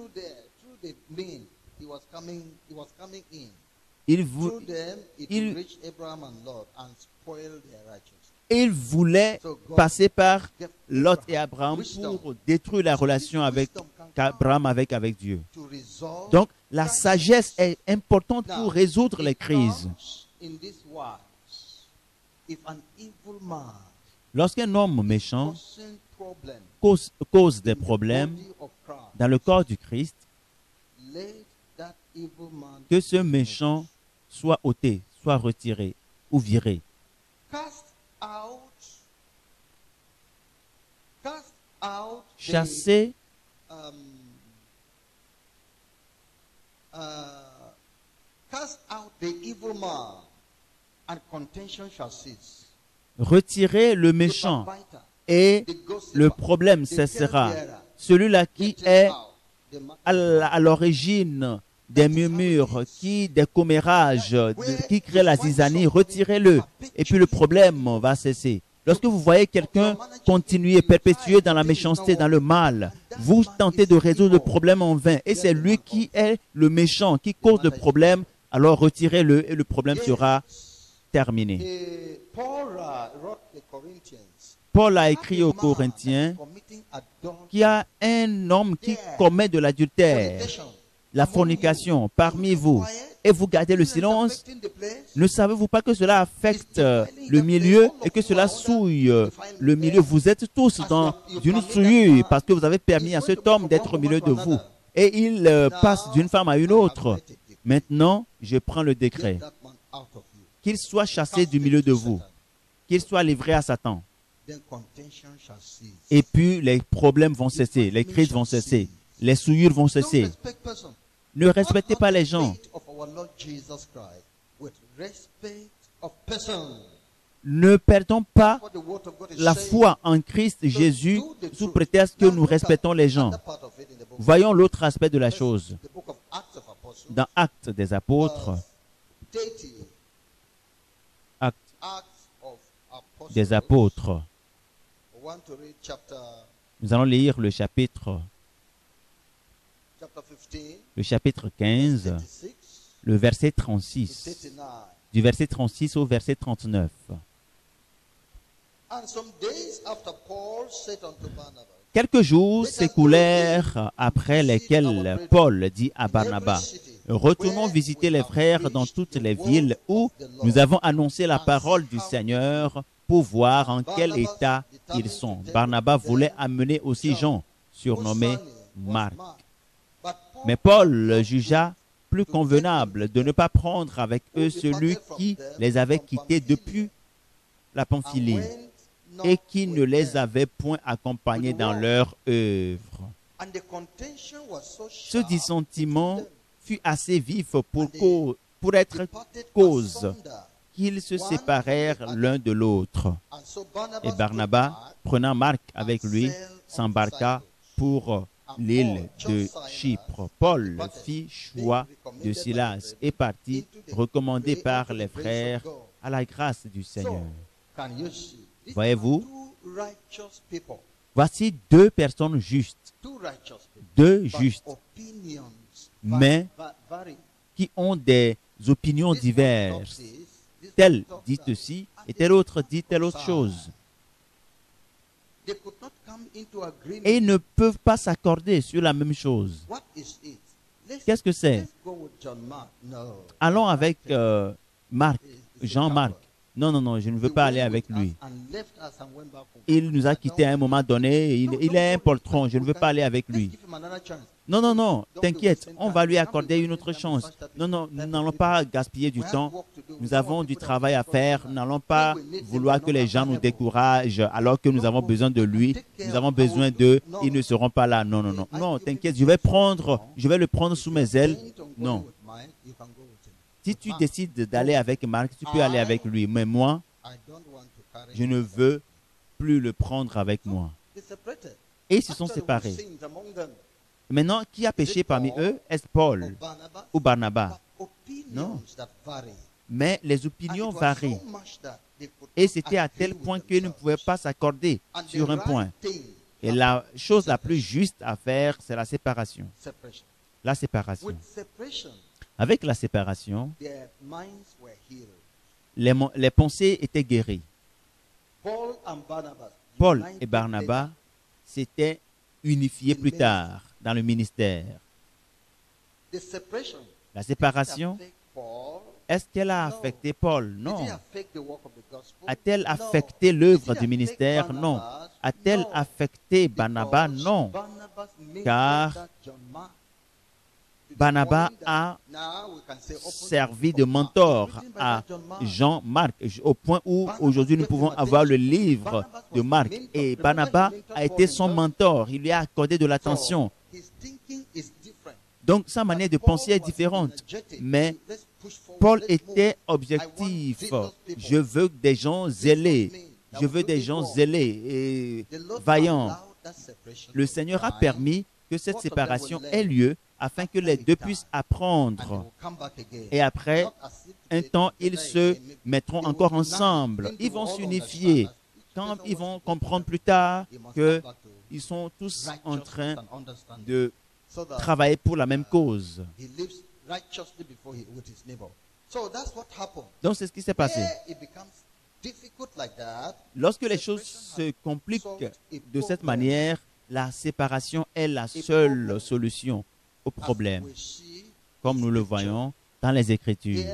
Il voulait passer par Lot et Abraham pour détruire la relation avec Abraham avec Dieu. Donc, la sagesse est importante pour résoudre les crises. Lorsqu'un homme méchant cause des problèmes dans le corps du Christ, que ce méchant soit ôté, soit retiré ou viré. Chasser retirer le méchant et le problème cessera. Celui-là qui est à l'origine des murmures, des commérages, qui crée la zizanie, retirez-le et puis le problème va cesser. Lorsque vous voyez quelqu'un continuer, perpétuer dans la méchanceté, dans le mal, vous tentez de résoudre le problème en vain et c'est lui qui est le méchant, qui cause le problème, alors retirez-le et le problème sera terminé. Paul a écrit aux Corinthiens qu'il y a un homme qui commet de l'adultère, la fornication parmi vous, et vous gardez le silence. Ne savez-vous pas que cela affecte le milieu et que cela souille le milieu? Vous êtes tous dans une souillure parce que vous avez permis à cet homme d'être au milieu de vous. Et il passe d'une femme à une autre. Maintenant, je prends le décret. Qu'il soit chassé du milieu de vous. Qu'il soit livré à Satan. Et puis les problèmes vont cesser, les crises vont cesser, les souillures vont cesser. Ne respectez pas les gens. Ne perdons pas la foi en Christ Jésus sous prétexte que nous respectons les gens. Voyons l'autre aspect de la chose. Dans Actes des Apôtres, des Apôtres, nous allons lire le chapitre 15, le verset 36, du verset 36 au verset 39. Quelques jours s'écoulèrent après lesquels Paul dit à Barnabas, « Retournons visiter les frères dans toutes les villes où nous avons annoncé la parole du Seigneur pour voir en quel état ils sont. » Barnabas voulait amener aussi Jean, surnommé Marc. Mais Paul jugea plus convenable de ne pas prendre avec eux celui qui les avait quittés depuis la Pamphylie et qui ne les avait point accompagnés dans leur œuvre. Ce dissentiment fut assez vif pour être cause qu'ils se séparèrent l'un de l'autre. Et Barnabas, prenant Marc avec lui, s'embarqua pour l'île de Chypre. Paul fit choix de Silas et partit, recommandé par les frères à la grâce du Seigneur. Voyez-vous, voici deux personnes justes, deux justes, mais qui ont des opinions diverses. Tel dit ceci et tel autre dit telle autre chose. Et ils ne peuvent pas s'accorder sur la même chose. Qu'est-ce que c'est? Allons avec Marc, Jean-Marc. Non, je ne veux pas aller avec lui. Il nous a quittés à un moment donné. Il est un poltron. Je ne veux pas aller avec lui. Non, t'inquiète. On va lui accorder une autre chance. Non, nous n'allons pas gaspiller du temps. Nous avons du travail à faire. Nous n'allons pas vouloir que les gens nous découragent alors que nous avons besoin de lui. Nous avons besoin d'eux. Ils ne seront pas là. Non, t'inquiète. Je vais le prendre sous mes ailes. Non. Si tu décides d'aller avec Marc, tu peux aller avec lui. Mais moi, je ne veux plus le prendre avec moi. Et ils se sont séparés. Maintenant, qui a péché parmi eux? Est-ce Paul ou Barnabas? Non. Mais les opinions varient. Et c'était à tel point qu'ils ne pouvaient pas s'accorder sur un point. Et la chose la plus juste à faire, c'est la séparation. La séparation. Avec la séparation, les pensées étaient guéries. Paul et Barnabas s'étaient unifiés plus tard dans le ministère. La séparation, est-ce qu'elle a affecté Paul? Non. A-t-elle affecté l'œuvre du ministère? Non. A-t-elle affecté Barnabas? Non. Car Barnabas a servi de mentor à Jean-Marc, au point où aujourd'hui nous pouvons avoir le livre de Marc. Et Barnabas a été son mentor, il lui a accordé de l'attention. Donc sa manière de penser est différente. Mais Paul était objectif. Je veux des gens zélés. Je veux des gens zélés et vaillants. Le Seigneur a permis que cette séparation ait lieu afin que les deux puissent apprendre. Et après un temps, ils se mettront encore ensemble. Ils vont s'unifier. Quand ils vont comprendre plus tard qu'ils sont tous en train de travailler pour la même cause. Donc c'est ce qui s'est passé. Lorsque les choses se compliquent de cette manière, la séparation est la seule solution au problème, comme nous le voyons dans les Écritures.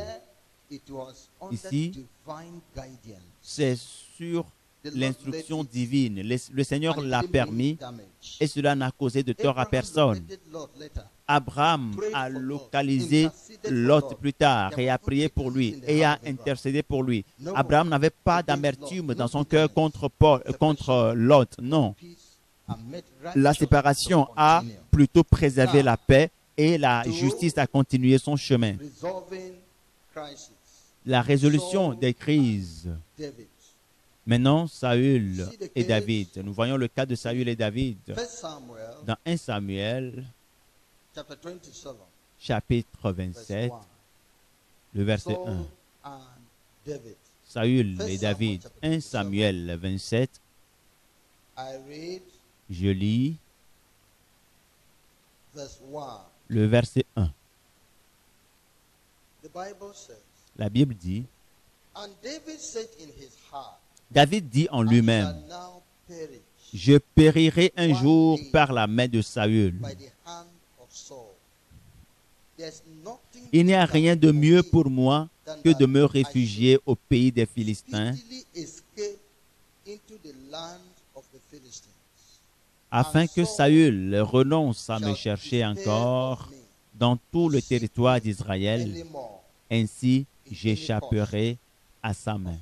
Ici, c'est sur l'instruction divine. Le Seigneur l'a permis et cela n'a causé de tort à personne. Abraham a localisé Lot plus tard et a prié pour lui et a intercédé pour lui. Abraham n'avait pas d'amertume dans son cœur contre Lot, non. La séparation a plutôt préservé la paix et la justice a continué son chemin. La résolution des crises. Maintenant, Saül et David. Nous voyons le cas de Saül et David dans 1 Samuel, chapitre 27, le verset 1. Saül et David, 1 Samuel 27. Je lis le verset 1. La Bible dit, David dit en lui-même, je périrai un jour par la main de Saül. Il n'y a rien de mieux pour moi que de me réfugier au pays des Philistins, afin que Saül renonce à me chercher encore dans tout le territoire d'Israël. Ainsi, j'échapperai à sa main.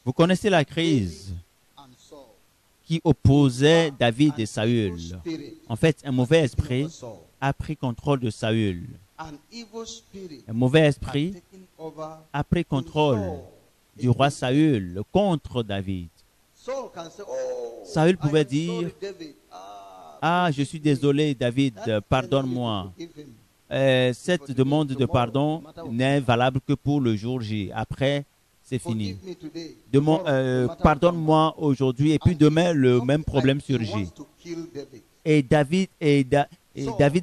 Vous connaissez la crise qui opposait David et Saül. En fait, un mauvais esprit a pris contrôle de Saül. Un mauvais esprit a pris contrôle du roi Saül contre David. Saül pouvait dire, ah, je suis désolé, David, pardonne-moi. Cette demande de pardon n'est valable que pour le jour J. Après, c'est fini. Pardonne-moi aujourd'hui et puis demain, le même problème surgit. Et David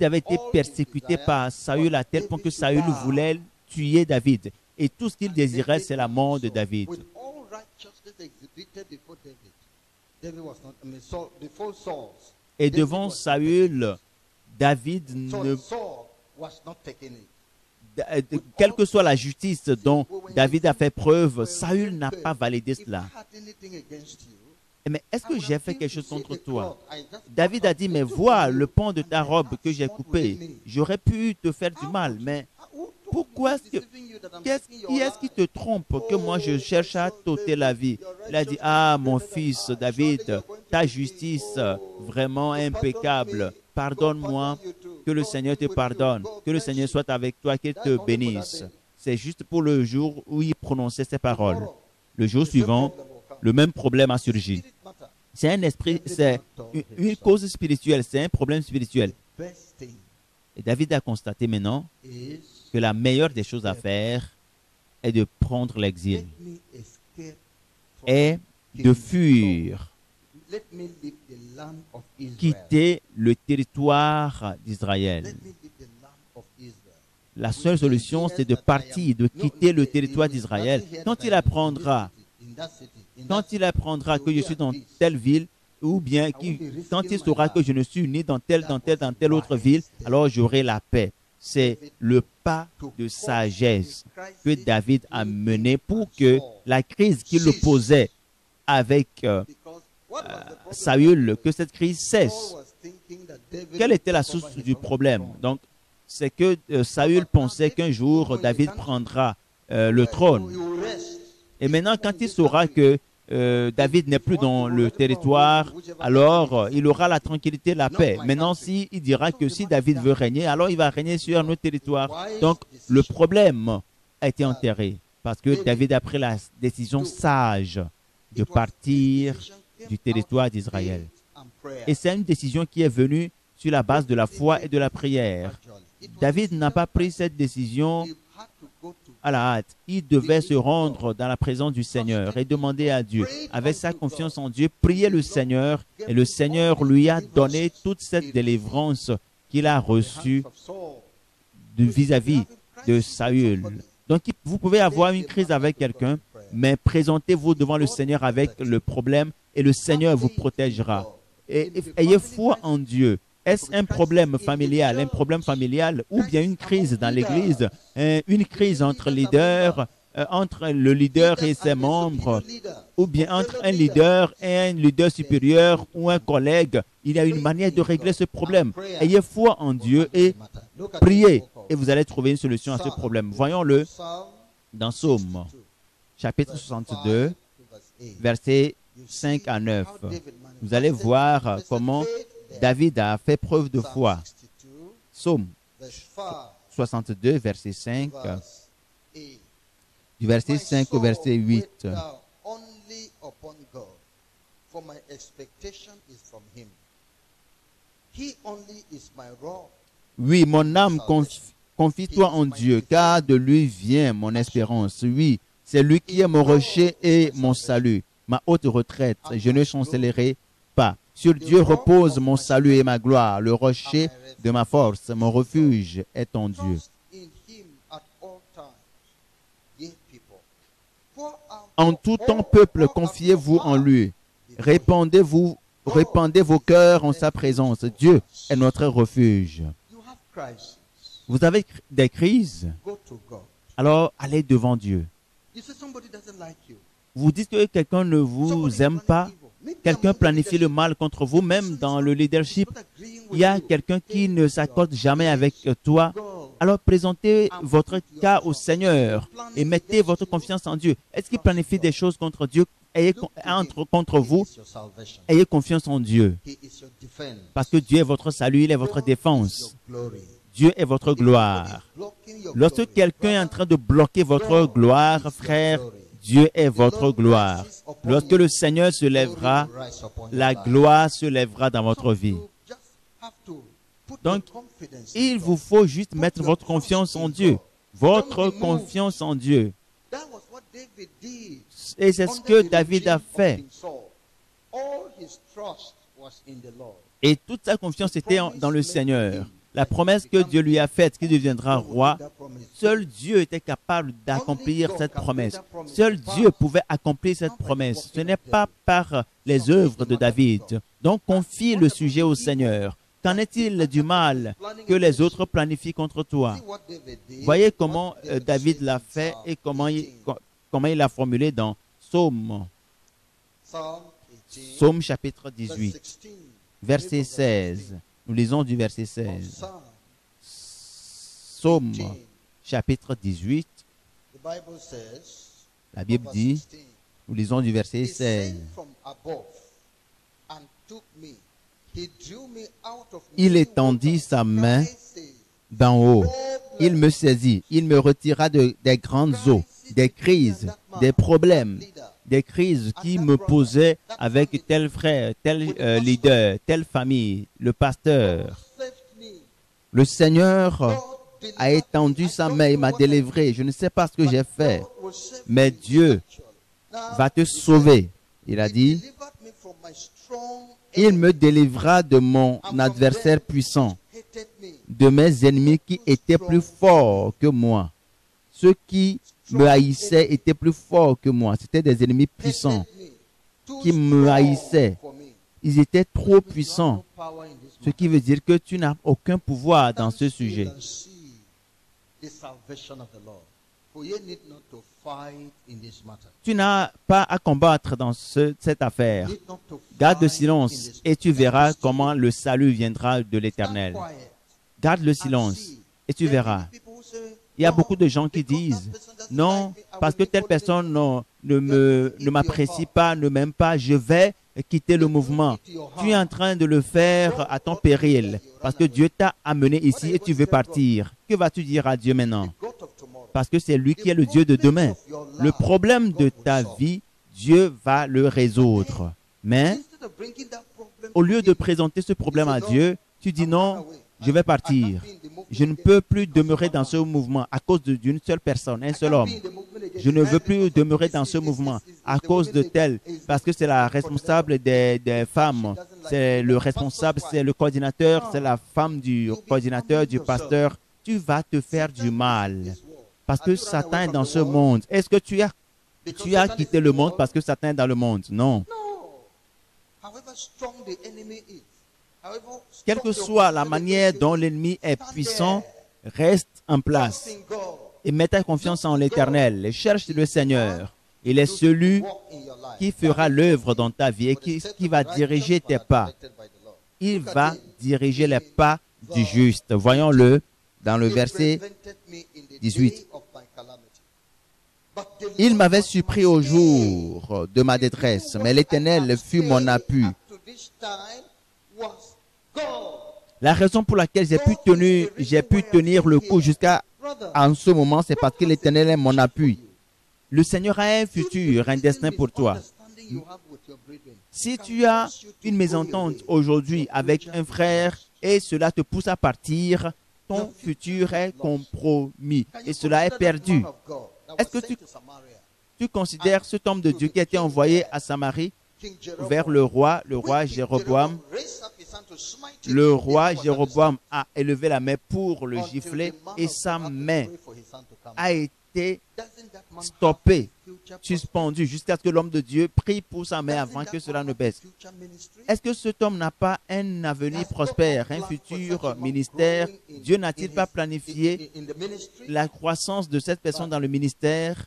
avait été persécuté par Saül à tel point que Saül voulait tuer David. Et tout ce qu'il désirait, c'est la mort de David. Et devant Saül, David quelle que soit la justice dont David a fait preuve, Saül n'a pas validé cela. Mais est-ce que j'ai fait quelque chose contre toi? David a dit, mais vois le pan de ta robe que j'ai coupé. J'aurais pu te faire du mal, mais pourquoi qui est-ce qui te trompe que moi je cherche à t'ôter la vie? Il a dit, ah mon fils David, ta justice vraiment impeccable. Pardonne-moi, que le Seigneur te pardonne, que le Seigneur soit avec toi, qu'il te bénisse. C'est juste pour le jour où il prononçait ces paroles. Le jour suivant, le même problème a surgi. C'est un esprit, c'est une cause spirituelle, c'est un problème spirituel. Et David a constaté maintenant que la meilleure des choses à faire est de prendre l'exil et de fuir, quitter le territoire d'Israël. La seule solution, c'est de partir, de quitter le territoire d'Israël. Quand il apprendra que je suis dans telle ville, ou bien quand il saura que je ne suis ni dans telle autre ville, alors j'aurai la paix. C'est le pas de sagesse que David a mené pour que la crise qui le posait avec Saül, que cette crise cesse. Quelle était la source du problème? Donc, c'est que Saül pensait qu'un jour David prendra le trône. Et maintenant, quand il saura que David n'est plus dans le territoire, alors il aura la tranquillité, la paix. Maintenant, il dira que si David veut régner, alors il va régner sur notre territoire. Donc, le problème a été enterré parce que David a pris la décision sage de partir du territoire d'Israël. Et c'est une décision qui est venue sur la base de la foi et de la prière. David n'a pas pris cette décision à la hâte. Il devait se rendre dans la présence du Seigneur et demander à Dieu, avec sa confiance en Dieu, prier le Seigneur, et le Seigneur lui a donné toute cette délivrance qu'il a reçue vis-à-vis de Saül. Donc, vous pouvez avoir une crise avec quelqu'un, mais présentez-vous devant le Seigneur avec le problème et le Seigneur vous protégera. Et ayez foi en Dieu. Est-ce un problème familial ou bien une crise dans l'Église, une crise entre le leader et ses membres, ou bien entre un leader et un leader supérieur ou un collègue? Il y a une manière de régler ce problème. Ayez foi en Dieu et priez, et vous allez trouver une solution à ce problème. Voyons-le dans Psaume, chapitre 62, versets 5 à 9. Vous allez voir comment David a fait preuve de foi. Psaume 62, verset 5, du verset 5 au verset 8. Oui, mon âme, confie-toi en Dieu, car de lui vient mon espérance. Oui, c'est lui qui est mon rocher et mon salut, ma haute retraite. Je ne chancellerai pas. Sur Dieu repose mon salut et ma gloire, le rocher de ma force, mon refuge est en Dieu. En tout temps, peuple, confiez-vous en lui. Répandez vos cœurs en sa présence. Dieu est notre refuge. Vous avez des crises? Alors, allez devant Dieu. Vous dites que quelqu'un ne vous aime pas, quelqu'un planifie le mal contre vous, même dans le leadership. Il y a quelqu'un qui ne s'accorde jamais avec toi. Alors présentez votre cas au Seigneur et mettez votre confiance en Dieu. Est-ce qu'il planifie des choses contre Dieu, contre vous? Ayez confiance en Dieu. Parce que Dieu est votre salut, il est votre défense. Dieu est votre gloire. Lorsque quelqu'un est en train de bloquer votre gloire, frère, Dieu est votre gloire. Lorsque le Seigneur se lèvera, la gloire se lèvera dans votre vie. Donc, il vous faut juste mettre votre confiance en Dieu. Votre confiance en Dieu. Et c'est ce que David a fait. Et toute sa confiance était dans le Seigneur. La promesse que Dieu lui a faite, qu'il deviendra roi, seul Dieu était capable d'accomplir cette promesse. Seul Dieu pouvait accomplir cette promesse. Ce n'est pas par les œuvres de David. Donc, confie le sujet au Seigneur. Qu'en est-il du mal que les autres planifient contre toi? Voyez comment David l'a fait et comment il l'a formulé dans Psaume chapitre 18, verset 16. Nous lisons du verset 16. Psaume chapitre 18. La Bible dit, nous lisons du verset 16. Il étendit sa main d'en haut. Il me saisit. Il me retira des grandes eaux, des crises, des problèmes, des crises qui me posaient avec tel frère, tel leader, telle famille, le pasteur. Le Seigneur a étendu sa main et m'a délivré. Je ne sais pas ce que j'ai fait, mais Dieu va te sauver. Il a dit, il me délivra de mon adversaire puissant, de mes ennemis qui étaient plus forts que moi. Ceux qui me haïssaient étaient plus forts que moi. C'était des ennemis puissants qui me haïssaient. Ils étaient trop puissants. Ce qui veut dire que tu n'as aucun pouvoir dans ce sujet. Tu n'as pas à combattre dans cette affaire. Garde le silence et tu verras comment le salut viendra de l'Éternel. Garde le silence et tu verras. Il y a beaucoup de gens qui disent, non, parce que telle personne ne m'apprécie pas, ne m'aime pas, je vais quitter le mouvement. Tu es en train de le faire à ton péril, parce que Dieu t'a amené ici et tu veux partir. Que vas-tu dire à Dieu maintenant? Parce que c'est lui qui est le Dieu de demain. Le problème de ta vie, Dieu va le résoudre. Mais au lieu de présenter ce problème à Dieu, tu dis non, je vais partir. Je ne peux plus demeurer dans ce mouvement à cause d'une seule personne, un seul homme. Je ne veux plus demeurer dans ce mouvement à cause de tel, parce que c'est la responsable des femmes. C'est le responsable, c'est le coordinateur, c'est la femme du coordinateur, du pasteur. Tu vas te faire du mal parce que Satan est dans ce monde. Est-ce que tu as quitté le monde parce que Satan est dans le monde? Non. Quelle que soit la manière dont l'ennemi est puissant, reste en place et mets ta confiance en l'Éternel et cherche le Seigneur. Il est celui qui fera l'œuvre dans ta vie et qui va diriger tes pas. Il va diriger les pas du juste. Voyons-le dans le verset 18. Il m'avait surpris au jour de ma détresse, mais l'Éternel fut mon appui. La raison pour laquelle j'ai pu tenir le coup jusqu'à ce moment, c'est parce que l'Éternel est mon appui. Le Seigneur a un futur, un destin pour toi. Si tu as une mésentente aujourd'hui avec un frère et cela te pousse à partir, ton futur est compromis et cela est perdu. Est-ce que tu considères cet homme de Dieu qui a été envoyé à Samarie vers le roi Jéroboam? Le roi Jéroboam a élevé la main pour le gifler et sa main a été stoppée, suspendue, jusqu'à ce que l'homme de Dieu prie pour sa main avant que cela ne baisse. Est-ce que cet homme n'a pas un avenir prospère, un futur ministère? Dieu n'a-t-il pas planifié la croissance de cette personne dans le ministère?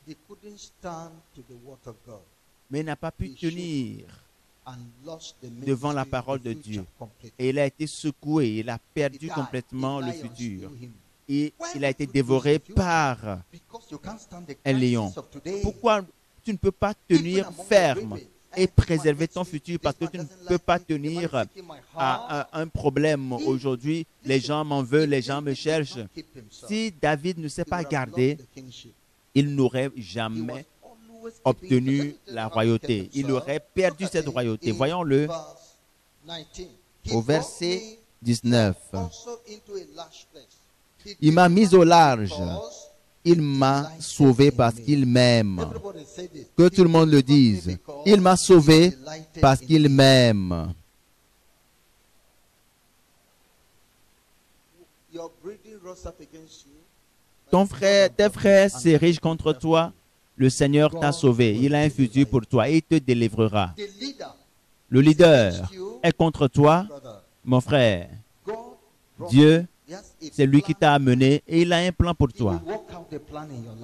Mais il n'a pas pu tenir devant la parole de Dieu. Et il a été secoué, il a perdu complètement le futur. Et il a été dévoré par un lion. Pourquoi tu ne peux pas tenir ferme et préserver ton futur? Parce que tu ne peux pas tenir à un problème aujourd'hui. Les gens m'en veulent, les gens me cherchent. Si David ne s'est pas gardé, il n'aurait jamais obtenu la royauté. Il aurait perdu cette royauté. Voyons-le au verset 19. Il m'a mis au large. Il m'a sauvé parce qu'il m'aime. Que tout le monde le dise. Il m'a sauvé parce qu'il m'aime. Tes frères s'érigent contre toi. Le Seigneur t'a sauvé. Il a un futur pour toi et il te délivrera. Le leader est contre toi, mon frère. Dieu, c'est lui qui t'a amené et il a un plan pour toi.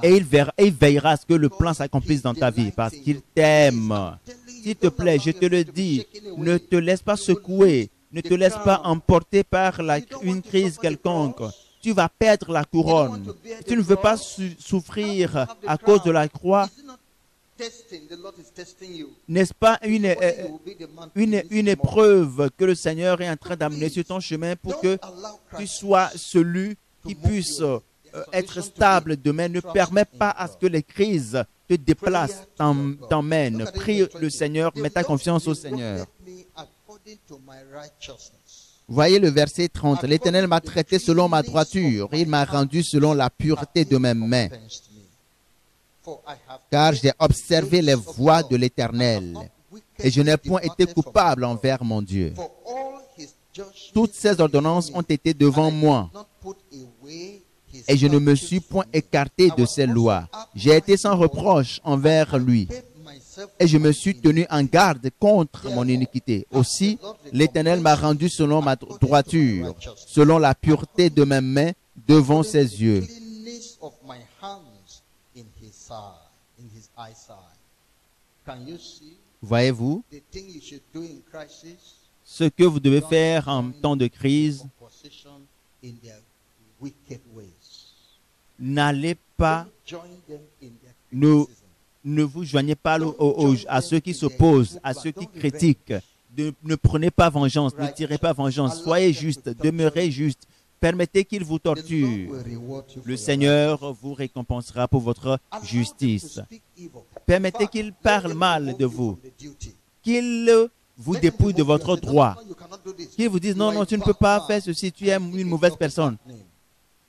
Et il veillera à ce que le plan s'accomplisse dans ta vie parce qu'il t'aime. S'il te plaît, je te le dis, ne te laisse pas secouer, ne te laisse pas emporter par une crise quelconque. Tu vas perdre la couronne. Tu ne veux pas souffrir à cause de la croix. N'est-ce pas une épreuve que le Seigneur est en train d'amener sur ton chemin pour que tu sois celui qui puisse être stable demain? Ne permets pas à ce que les crises te déplacent, t'emmènent. Prie le Seigneur, mets ta confiance au Seigneur. Voyez le verset 30. L'Éternel m'a traité selon ma droiture. Il m'a rendu selon la pureté de mes mains. Car j'ai observé les voies de l'Éternel et je n'ai point été coupable envers mon Dieu. Toutes ces ordonnances ont été devant moi et je ne me suis point écarté de ces lois. J'ai été sans reproche envers lui et je me suis tenu en garde contre mon iniquité. Aussi, l'Éternel m'a rendu selon ma droiture, selon la pureté de mes mains devant ses yeux. Voyez-vous ce que vous devez faire en temps de crise? n'allez pas, join them in their criticism. ne vous joignez pas à ceux qui s'opposent, à ceux qui critiquent. Ne prenez pas vengeance, ne tirez pas vengeance. Soyez juste, demeurez juste. Permettez qu'ils vous The Lord torturent. will reward you for Le your Seigneur vous récompensera pour votre righteousness. Allow them to justice. speak evil. Permettez In fact, qu'ils let parlent them mal remove de you vous, from the duty. qu'ils vous Let them dépouillent de remove you votre and say, droit, "No, you cannot do this. qu'ils vous disent You non, are non, a tu ne bad peux pas man." faire ceci, tu es And une give mauvaise yourself a personne, bad name.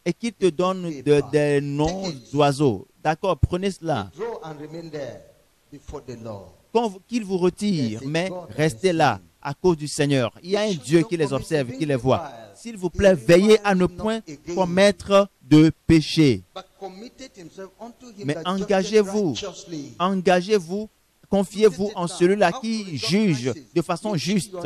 et qu'ils te donnent des noms d'oiseaux. D'accord, prenez cela. Withdraw and remain there before the Lord. Qu'ils vous retirent, mais restez là à cause du Seigneur. Il y a un Dieu qui les observe, qui les voit. S'il vous plaît, veillez à ne point commettre de péché. But committed himself unto him Mais that engagez-vous, judgeth righteously. engagez-vous, confiez-vous en celui-là qui juge de façon juste.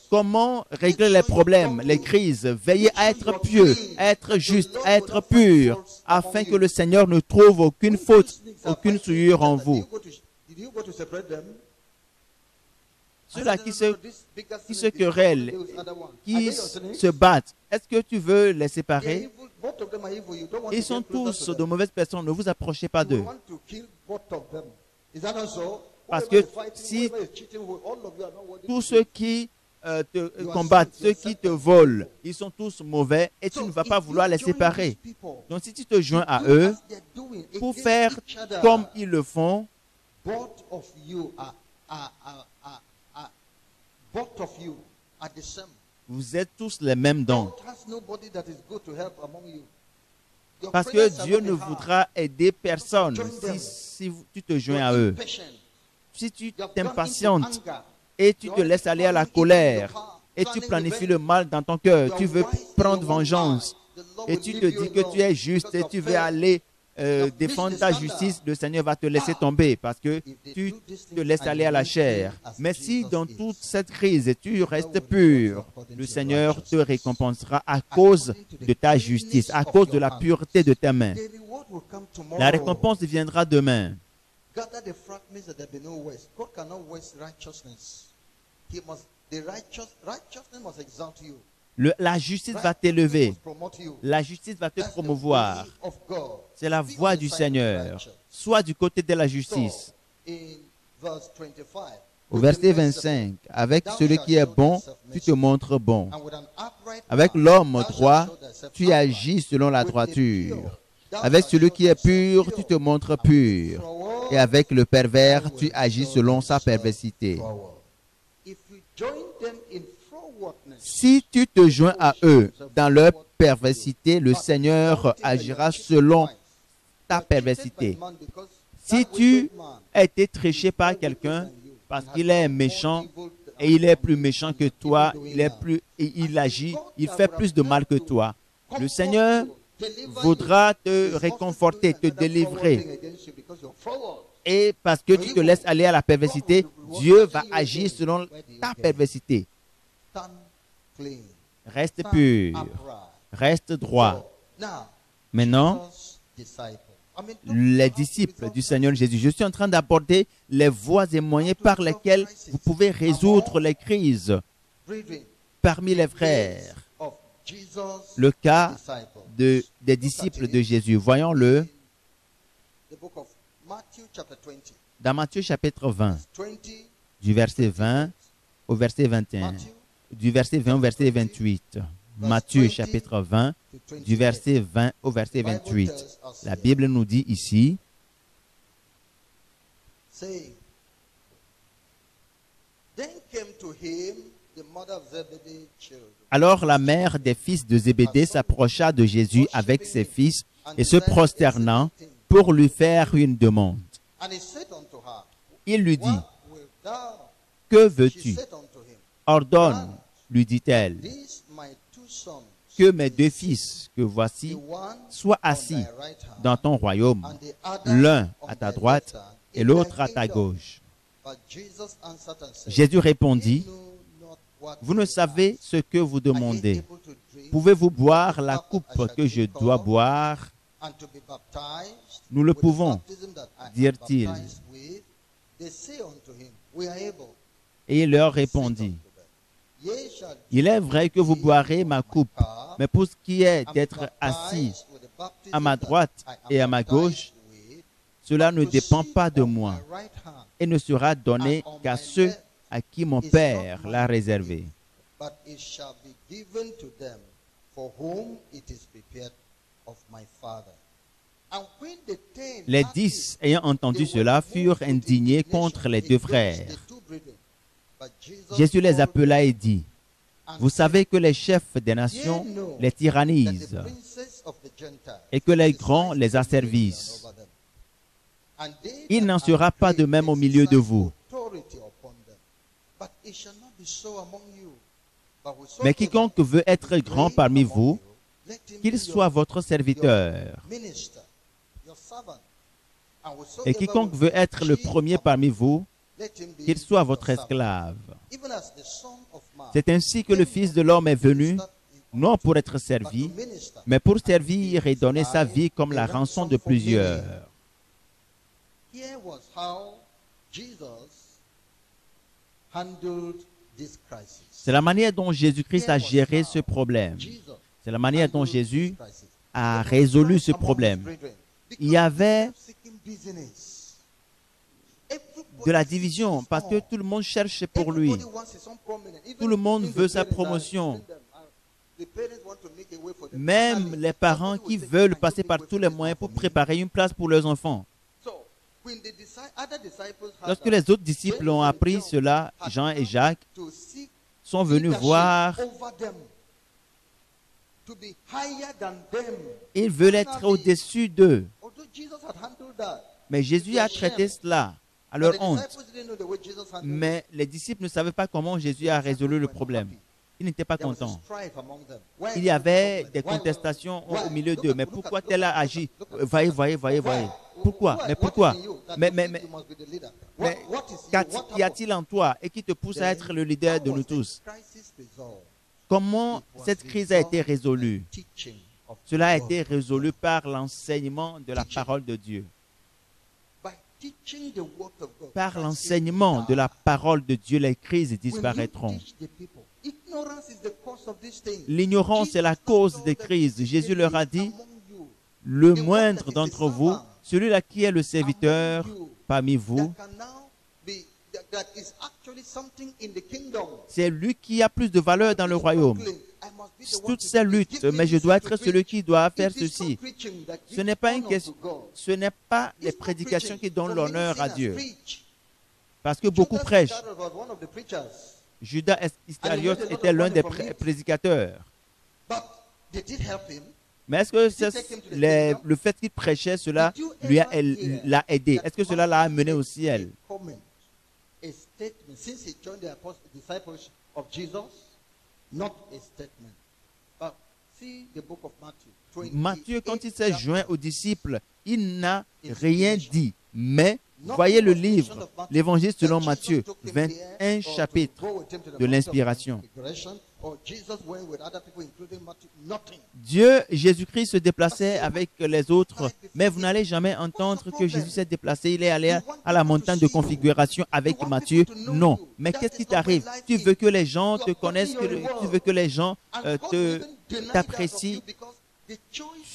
Comment régler les problèmes, les crises? Veillez à être pieux, à être juste, à être pur, afin que le Seigneur ne trouve aucune faute, aucune souillure en vous. Did you go to separate them? Ceux-là qui se querellent, qui se battent, est-ce que tu veux les séparer? Ils sont tous de mauvaises personnes, ne vous approchez pas d'eux. Parce que si tous ceux qui te combattent, ceux qui te volent, ils sont tous mauvais et tu ne vas pas vouloir les séparer. Donc si tu te joins à eux pour faire comme ils le font, both of you are the same. vous êtes tous les mêmes dons. Don't trust nobody that is good to help among you. Your Parce que prayers are Dieu not ne hard. voudra aider personne si tu te joins à eux. Impatient. Si tu You have gone t'impatientes into anger. et tu te laisses aller à la colère et tu planifies le mal dans ton cœur, tu veux prendre vengeance et tu te dis que tu es juste et tu veux aller défendre ta justice, le Seigneur va te laisser tomber parce que tu te laisses aller à la chair. Mais si dans toute cette crise tu restes pur, le Seigneur te récompensera à cause de ta justice, à cause de la pureté de tes mains. The reward will come tomorrow. La récompense viendra demain. Gather the fragments that there be no waste. God cannot waste righteousness. Righteousness must exalt you. La justice va t'élever. Must promote you. La justice va te That's the promouvoir. way of God. C'est la voie du Seigneur. Sois du côté de la justice. So, in verse 25, Au verset 25, avec celui qui est bon, tu te montres bon. and with an upright Avec heart, l'homme thou shalt droit, show thyself tu upright. agis selon la With the droiture. pure, thou Avec shalt celui show qui est thyself pur, tu te montres pur. forward. Et avec le pervers, tu agis selon sa perversité. Forward. If you join them in frowardness, Si tu te joins à eux dans leur perversité, le Seigneur agira selon ta perversité. Si tu as été triché par quelqu'un parce qu'il est méchant et il est plus méchant que toi, il agit, il fait plus de mal que toi, le Seigneur voudra te réconforter, te délivrer. Et parce que tu te laisses aller à la perversité, Dieu va agir selon ta perversité. Reste pur, reste droit. Maintenant, les disciples du Seigneur Jésus, je suis en train d'aborder les voies et moyens par lesquels vous pouvez résoudre les crises parmi les frères. Le cas des disciples de Jésus. Voyons-le dans Matthieu chapitre 20, du verset 20 au verset 21, du verset 20 au verset 28. Matthieu chapitre 20, du verset 20 au verset 28. La Bible nous dit ici, alors la mère des fils de Zébédée s'approcha de Jésus avec ses fils et se prosternant pour lui faire une demande. Il lui dit, « Que veux-tu? Ordonne, lui dit-elle, que mes deux fils que voici soient assis dans ton royaume, l'un à ta droite et l'autre à ta gauche. » Jésus répondit, « Vous ne savez ce que vous demandez. Pouvez-vous boire la coupe que je dois boire? » Nous le pouvons, dirent-ils. Et il leur répondit, « Il est vrai que vous boirez ma coupe, mais pour ce qui est d'être assis à ma droite et à ma gauche, cela ne dépend pas de moi et ne sera donné qu'à ceux à qui mon Père l'a réservé. Les 10, ayant entendu cela, furent indignés contre les 2 frères. Jésus les appela et dit, « Vous savez que les chefs des nations les tyrannisent et que les grands les asservissent. Il n'en sera pas de même au milieu de vous. Mais quiconque veut être grand parmi vous, qu'il soit votre serviteur. Et quiconque veut être le premier parmi vous, qu'il soit votre esclave. C'est ainsi que le Fils de l'homme est venu, non pour être servi, mais pour servir et donner sa vie comme la rançon de plusieurs. » C'est la manière dont Jésus-Christ a géré ce problème. C'est la manière dont Jésus a résolu ce problème. Il y avait de la division parce que tout le monde cherche pour lui. Tout le monde veut sa promotion. Même les parents qui veulent passer par tous les moyens pour préparer une place pour leurs enfants. Lorsque les autres disciples ont appris cela, Jean et Jacques sont venus voir. Ils veulent être au-dessus d'eux. Mais Jésus a traité cela à leur honte. Mais les disciples ne savaient pas comment Jésus a résolu le problème. Ils n'étaient pas contents. Il y avait des contestations au milieu d'eux. Mais pourquoi tel a agi? Voyez. Pourquoi? Mais pourquoi? Mais qu'y a-t-il en toi et qui te pousse à être le leader de nous tous? Comment cette crise a été résolue? Cela a été résolu par l'enseignement de la parole de Dieu. Par l'enseignement de la parole de Dieu, les crises disparaîtront. L'ignorance est la cause des crises. Jésus leur a dit, le moindre d'entre vous, celui-là qui est le serviteur parmi vous, c'est lui qui a plus de valeur dans le royaume. Toutes ces luttes, mais je dois être celui qui doit faire ceci. Ce n'est pas une question, ce n'est pas les prédications qui donnent l'honneur à Dieu. Parce que beaucoup prêchent. Judas Iscariote était l'un des prédicateurs. Mais est-ce que le fait qu'il prêchait, cela l'a aidé? Est-ce que cela l'a amené au ciel? Matthieu, quand il s'est joint aux disciples, il n'a rien dit. Mais voyez le livre, l'Évangile selon Matthieu, 21 chapitres de l'inspiration. Dieu, Jésus-Christ se déplaçait avec les autres, mais vous n'allez jamais entendre que Jésus s'est déplacé, il est allé à la montagne de configuration avec Matthieu. Non. Mais qu'est-ce qui t'arrive? Tu veux que les gens te connaissent, tu veux que les gens t'apprécient.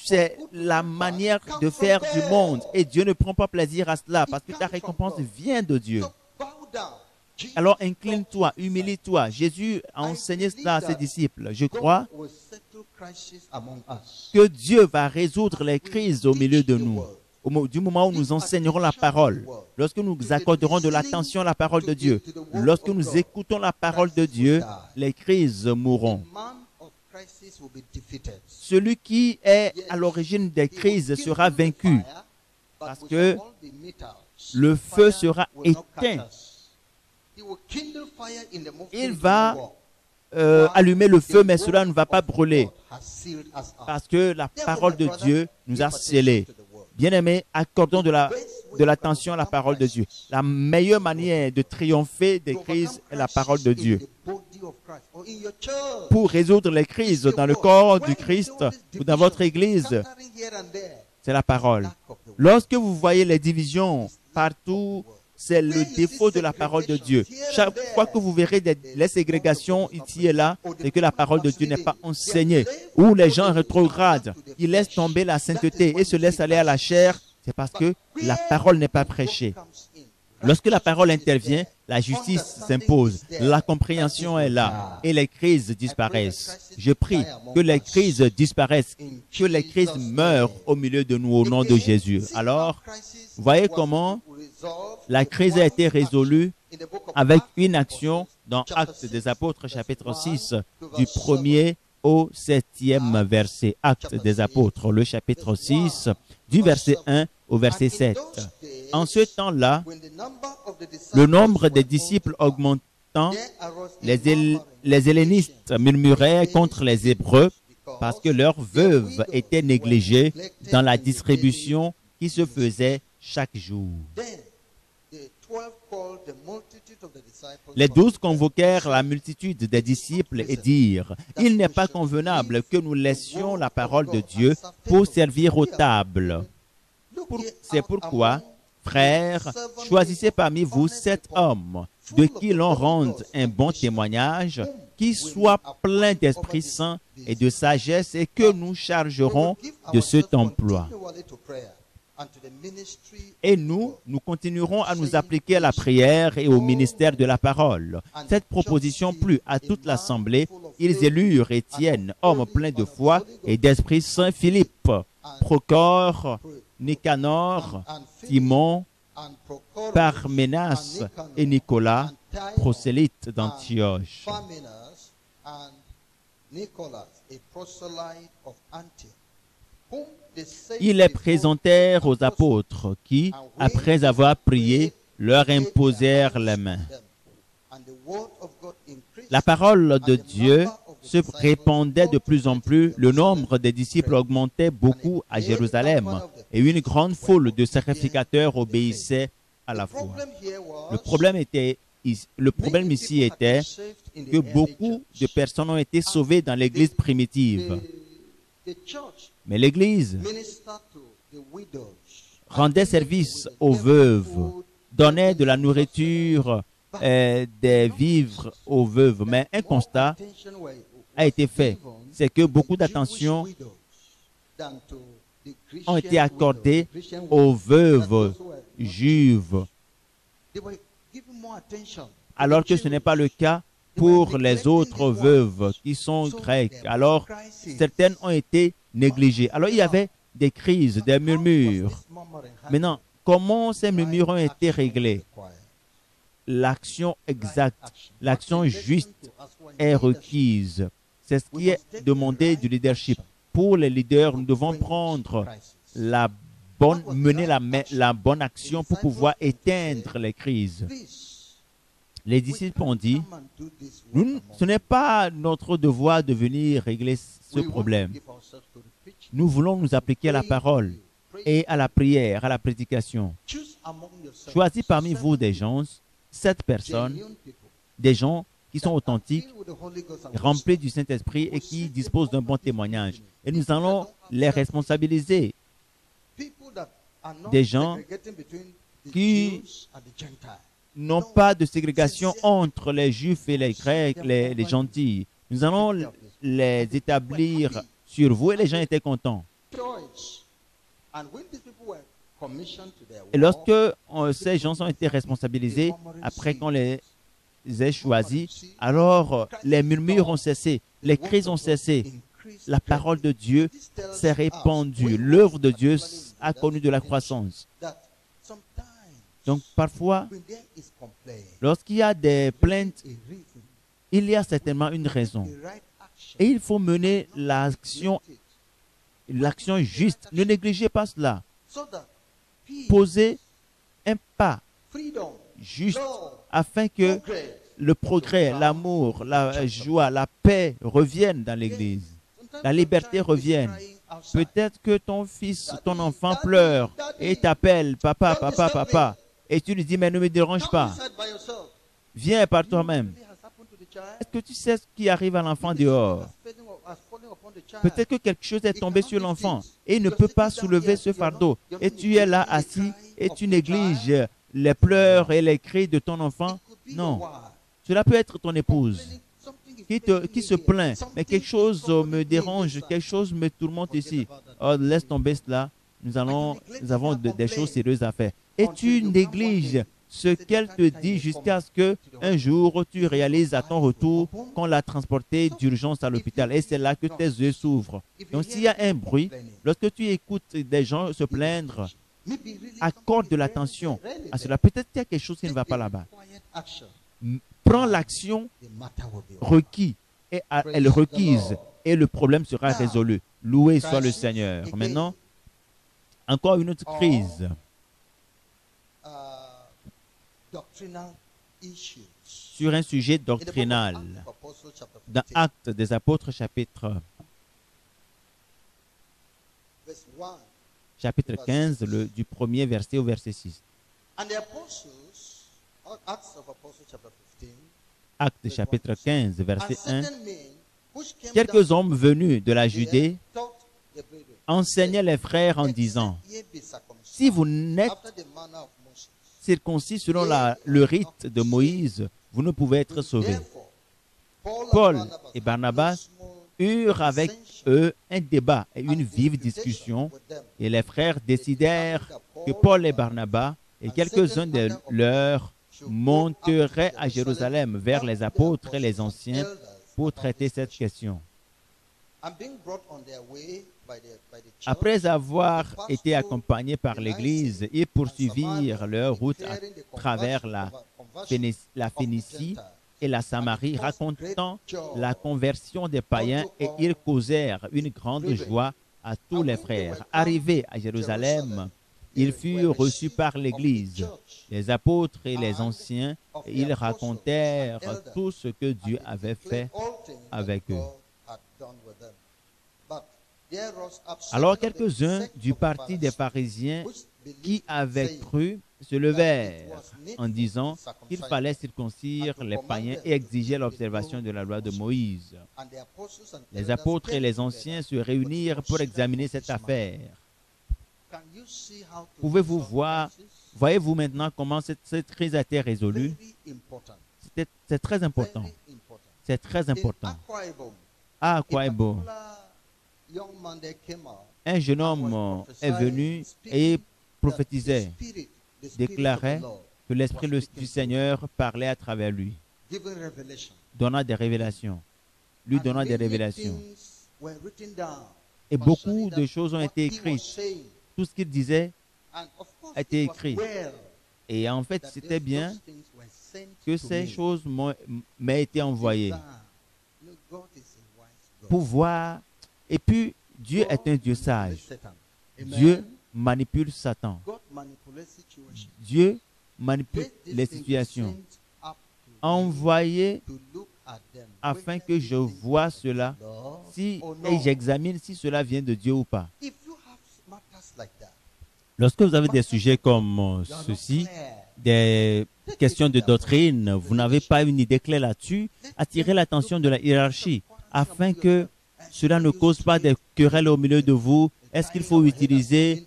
C'est la manière de faire du monde et Dieu ne prend pas plaisir à cela parce que ta récompense vient de Dieu. Alors incline-toi, humilie-toi. Jésus a enseigné cela à ses disciples. Je crois que Dieu va résoudre les crises au milieu de nous. Du moment où nous enseignerons la parole, lorsque nous accorderons de l'attention à la parole de Dieu, lorsque nous écoutons la parole de Dieu, les crises mourront. Celui qui est à l'origine des crises sera vaincu parce que le feu sera éteint. Il va allumer le feu, mais cela ne va pas brûler parce que la parole de Dieu nous a scellés. Bien-aimés, accordons de l'attention à la parole de Dieu. La meilleure manière de triompher des crises est la parole de Dieu. Pour résoudre les crises dans le corps du Christ ou dans votre église, c'est la parole. Lorsque vous voyez les divisions partout c'est le défaut de la parole de Dieu. Chaque fois que vous verrez les ségrégations ici et là, c'est que la parole de Dieu n'est pas enseignée. Ou les gens rétrogradent, ils laissent tomber la sainteté et se laissent aller à la chair, c'est parce que la parole n'est pas prêchée. Lorsque la parole intervient, la justice s'impose, la compréhension est là et les crises disparaissent. Je prie que les crises disparaissent, que les crises meurent au milieu de nous au nom de Jésus. Alors, voyez comment la crise a été résolue avec une action dans Actes des Apôtres, chapitre 6, du 1er au 7e verset. Actes des Apôtres, le chapitre 6, du verset 1 au verset 7. En ce temps-là, le nombre des disciples augmentant, les hellénistes murmuraient contre les Hébreux parce que leurs veuves étaient négligées dans la distribution qui se faisait chaque jour. Les 12 convoquèrent la multitude des disciples et dirent, « Il n'est pas convenable que nous laissions la parole de Dieu pour servir aux tables. C'est pourquoi, frères, choisissez parmi vous 7 hommes de qui l'on rende un bon témoignage, qui soient pleins d'Esprit Saint et de sagesse et que nous chargerons de cet emploi. Et nous continuerons à nous appliquer à la prière et au ministère de la parole. » Cette proposition plut à toute l'assemblée. Ils élurent Étienne, homme plein de foi et d'Esprit Saint, Philippe, Procore, Nicanor, Timon, Parménas et Nicolas, prosélytes d'Antioche. Ils les présentèrent aux apôtres qui, après avoir prié, leur imposèrent les mains. La parole de Dieu se répandait de plus en plus, le nombre des disciples augmentait beaucoup à Jérusalem et une grande foule de sacrificateurs obéissait à la foi. Le problème ici était que beaucoup de personnes ont été sauvées dans l'Église primitive. Mais l'Église rendait service aux veuves, donnait de la nourriture, des vivres aux veuves. Mais un constat a été fait, c'est que beaucoup d'attention ont été accordées aux veuves juives, alors que ce n'est pas le cas pour les autres veuves qui sont grecques. Alors, certaines ont été négligées. Alors, il y avait des crises, des murmures. Maintenant, comment ces murmures ont été réglés? L'action exacte, l'action juste est requise. C'est ce qui est demandé du leadership. Pour les leaders, nous devons mener la bonne action pour pouvoir éteindre les crises. Les disciples ont dit, ce n'est pas notre devoir de venir régler ce problème. Nous voulons nous appliquer à la parole et à la prière, à la prédication. Choisis parmi vous des gens, 7 personnes, des gens qui sont authentiques, remplis du Saint-Esprit et qui disposent d'un bon témoignage. Et nous allons les responsabiliser. Des gens qui n'ont pas de ségrégation entre les Juifs et les Grecs, les gentils. Nous allons les établir sur vous et les gens étaient contents. Et lorsque ces gens ont été responsabilisés, après qu'on les ait choisis, alors les murmures ont cessé, les crises ont cessé. La parole de Dieu s'est répandue. L'œuvre de Dieu a connu de la croissance. Donc parfois, lorsqu'il y a des plaintes, il y a certainement une raison. Et il faut mener l'action juste. Ne négligez pas cela. Posez un pas juste afin que le progrès, l'amour, la joie, la paix reviennent dans l'Église. La liberté revienne. Peut-être que ton fils, ton enfant pleure et t'appelle, papa, papa, papa. Et tu lui dis, mais ne me dérange pas. Viens par toi-même. Est-ce que tu sais ce qui arrive à l'enfant dehors? Peut-être que quelque chose est tombé sur l'enfant et il ne peut pas soulever ce fardeau. Et tu es là assis et tu négliges les pleurs et les cris de ton enfant. Non. Cela peut être ton épouse qui se plaint. Mais quelque chose me dérange, quelque chose me tourmente ici. Oh, laisse tomber cela. Nous avons des choses sérieuses à faire. Et tu négliges ce qu'elle te dit jusqu'à ce qu'un jour tu réalises à ton retour qu'on l'a transporté d'urgence à l'hôpital. Et c'est là que tes yeux s'ouvrent. Donc s'il y a un bruit, lorsque tu écoutes des gens se plaindre, accorde de l'attention à cela. Peut-être qu'il y a quelque chose qui ne va pas là-bas. Prends l'action requise et elle requise et le problème sera résolu. Loué soit le Seigneur. Maintenant, encore une autre crise. Sur un sujet doctrinal. Dans Actes des Apôtres, chapitre 15, du premier verset au verset 6. Actes chapitre 15, verset 1. Quelques hommes venus de la Judée enseignaient les frères en disant, si vous n'êtes circoncis selon le rite de Moïse, vous ne pouvez être sauvés. Paul et Barnabas eurent avec eux un débat et une vive discussion, et les frères décidèrent que Paul et Barnabas et quelques-uns de leurs monteraient à Jérusalem vers les apôtres et les anciens pour traiter cette question. Après avoir été accompagnés par l'Église, ils poursuivirent leur route à travers la Phénicie et la Samarie, racontant la conversion des païens, et ils causèrent une grande joie à tous les frères. Arrivés à Jérusalem, ils furent reçus par l'Église, les apôtres et les anciens, et ils racontèrent tout ce que Dieu avait fait avec eux. Alors quelques-uns du parti des pharisiens qui avaient cru se levèrent en disant qu'il fallait circoncire les païens et exiger l'observation de la loi de Moïse. Les apôtres et les anciens se réunirent pour examiner cette affaire. Pouvez-vous voir, voyez-vous maintenant comment cette crise a été résolue? C'est très important. C'est très important. À Akwa Ibom, un jeune homme est venu et prophétisait, déclarait que l'Esprit du Seigneur parlait à travers lui, donnant des révélations, lui donnant des révélations. Et beaucoup de choses ont été écrites. Tout ce qu'il disait a été écrit. Et en fait, c'était bien que ces choses m'aient été envoyées pour voir. Et puis, Dieu est un Dieu sage. Dieu manipule Satan. Dieu manipule les situations. Envoyé afin que je vois cela et j'examine si cela vient de Dieu ou pas. Lorsque vous avez des sujets comme ceci, des questions de doctrine, vous n'avez pas une idée claire là-dessus, attirez l'attention de la hiérarchie afin que cela ne cause pas des querelles au milieu de vous. Est-ce qu'il faut utiliser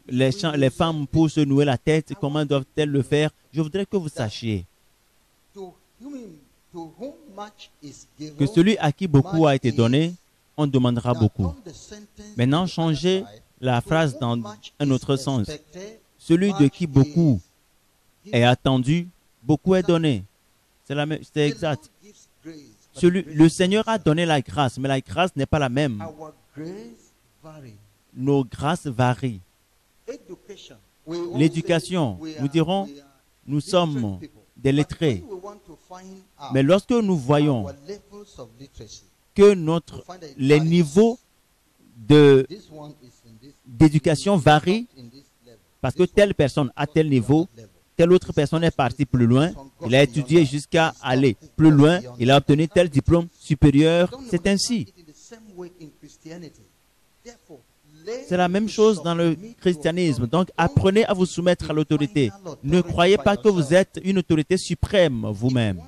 les femmes pour se nouer la tête? Comment doivent-elles le faire? Je voudrais que vous sachiez que celui à qui beaucoup a été donné, on demandera beaucoup. Maintenant, changez la phrase dans un autre sens. Celui de qui beaucoup est attendu, beaucoup est donné. C'est exact. Le Seigneur a donné la grâce, mais la grâce n'est pas la même. Nos grâces varient. L'éducation, nous dirons, nous sommes des lettrés. Mais lorsque nous voyons que les niveaux d'éducation varient, parce que telle personne a tel niveau, telle autre personne est partie plus loin, il a étudié jusqu'à aller plus loin, il a obtenu tel diplôme supérieur, c'est ainsi. C'est la même chose dans le christianisme. Donc, apprenez à vous soumettre à l'autorité. Ne croyez pas que vous êtes une autorité suprême vous-même.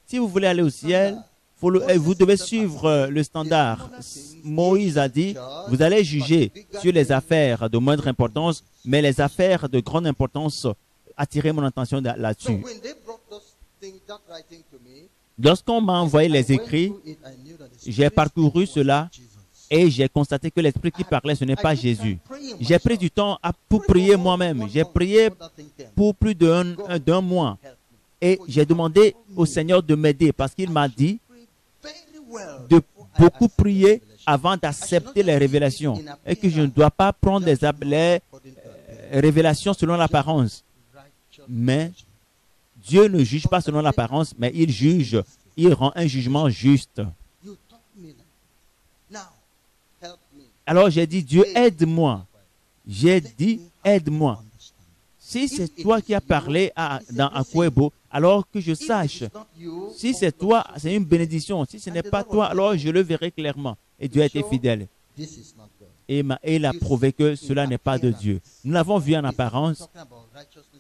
Si vous voulez aller au ciel, il vous devez suivre le standard. Moïse a dit, vous allez juger sur les affaires de moindre importance, mais les affaires de grande importance, attirez mon attention là-dessus. Lorsqu'on m'a envoyé les écrits, j'ai parcouru cela et j'ai constaté que l'esprit qui parlait, ce n'est pas Jésus. J'ai pris du temps pour prier moi-même. J'ai prié pour plus d'un mois. Et j'ai demandé au Seigneur de m'aider parce qu'il m'a dit de beaucoup prier avant d'accepter les révélations et que je ne dois pas prendre les révélations selon l'apparence. Mais Dieu ne juge pas selon l'apparence, mais il juge, il rend un jugement juste. Alors j'ai dit, Dieu, aide-moi. J'ai dit, aide-moi. Si c'est toi qui as parlé dans Akwebo, alors que je sache. Si c'est toi, c'est une bénédiction. Si ce n'est pas toi, alors je le verrai clairement. Et Dieu a été fidèle. Et il a prouvé que cela n'est pas de Dieu. Nous l'avons vu en apparence.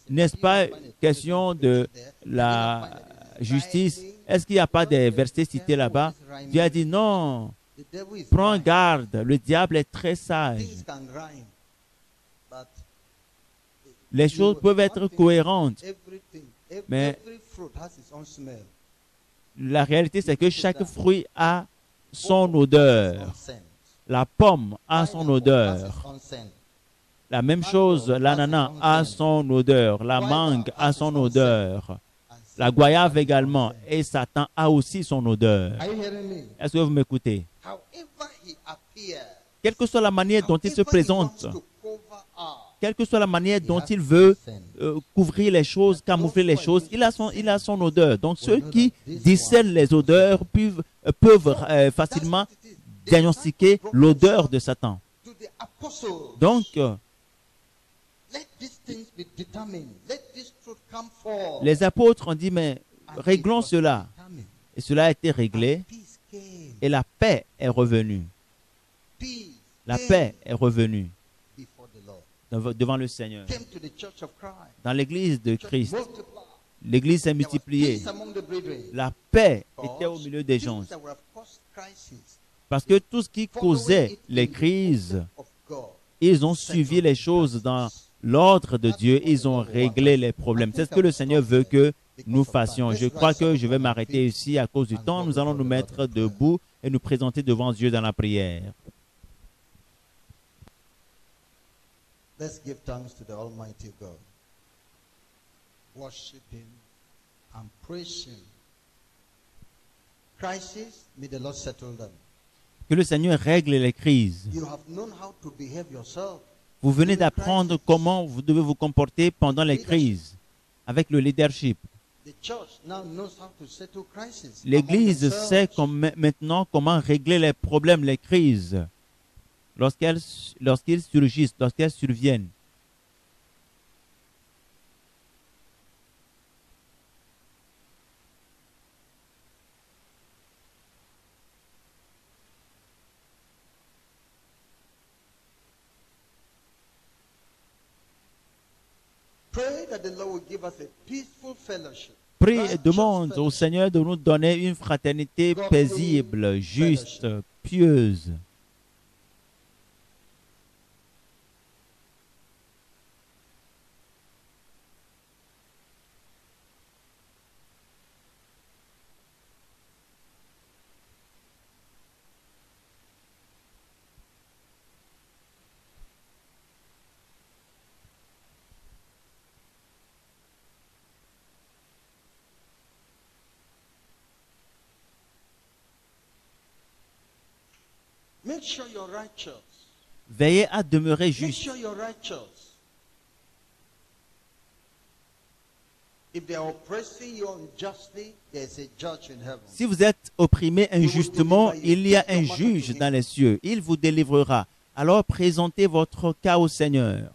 N'est-ce pas question de la justice? Est-ce qu'il n'y a pas des versets cités là-bas? Dieu a dit non. Prends garde, le diable est très sage. Les choses peuvent être cohérentes, mais la réalité c'est que chaque fruit a son odeur. La pomme a son odeur. La même chose, l'ananas a son odeur. La mangue a son odeur. La goyave également. Et Satan a aussi son odeur. Est-ce que vous m'écoutez? Quelle que soit la manière dont il se présente, quelle que soit la manière dont il veut couvrir les choses, camoufler les choses, il a son odeur. Donc ceux qui discernent les odeurs peuvent facilement diagnostiquer l'odeur de Satan. Donc, les apôtres ont dit, mais réglons cela. Et cela a été réglé. Et la paix est revenue. La paix est revenue devant le Seigneur. Dans l'église de Christ, l'église s'est multipliée. La paix était au milieu des gens. Parce que tout ce qui causait les crises, ils ont suivi les choses dans l'ordre de Dieu, ils ont réglé les problèmes. C'est ce que le Seigneur veut que nous fassions. Je crois que je vais m'arrêter ici à cause du temps. Nous allons nous mettre debout et nous présenter devant Dieu dans la prière. Let's give thanks to the Almighty God. Worship Him and praise Him. Crisis, may the Lord settle them. Que le Seigneur règle les crises. You have known how to behave yourself. Vous venez d'apprendre comment vous devez vous comporter pendant les crises avec le leadership. L'Église sait maintenant comment régler les problèmes, les crises, lorsqu'ils surgissent, lorsqu'elles surviennent. Prie et demande au Seigneur de nous donner une fraternité paisible, juste, pieuse. Veillez à demeurer juste. Si vous êtes opprimé injustement, il y a un juge dans les cieux. Il vous délivrera. Alors présentez votre cas au Seigneur.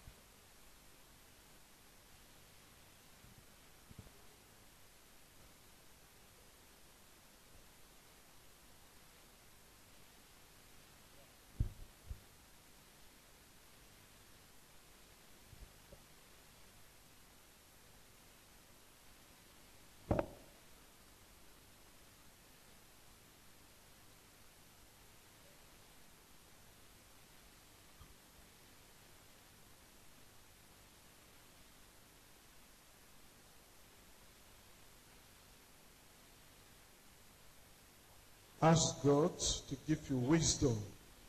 Ask God to give you wisdom.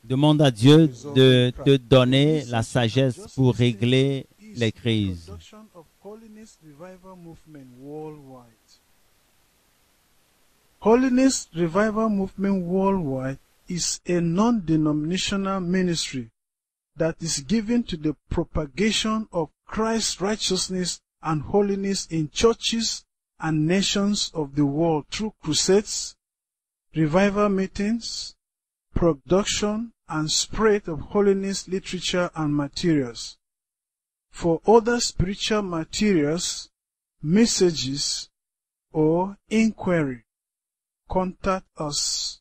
Demande à Dieu de te donner la sagesse pour régler les crises. Production of Holiness Revival Movement worldwide. Holiness Revival Movement worldwide is a non-denominational ministry that is given to the propagation of Christ's righteousness and holiness in churches and nations of the world through crusades, revival meetings, production and spread of holiness literature and materials. For other spiritual materials, messages, or inquiry, contact us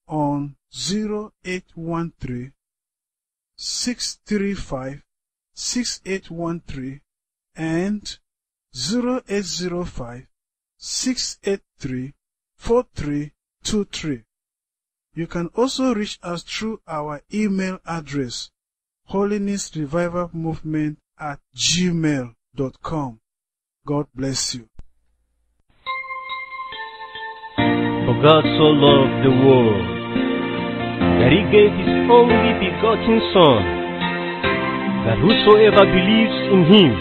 on 0813 635 6813 and 0805 683 4323. You can also reach us through our email address, holinessrevivalmovement@gmail.com. God bless you. For God so loved the world, that he gave his only begotten Son, that whosoever believes in him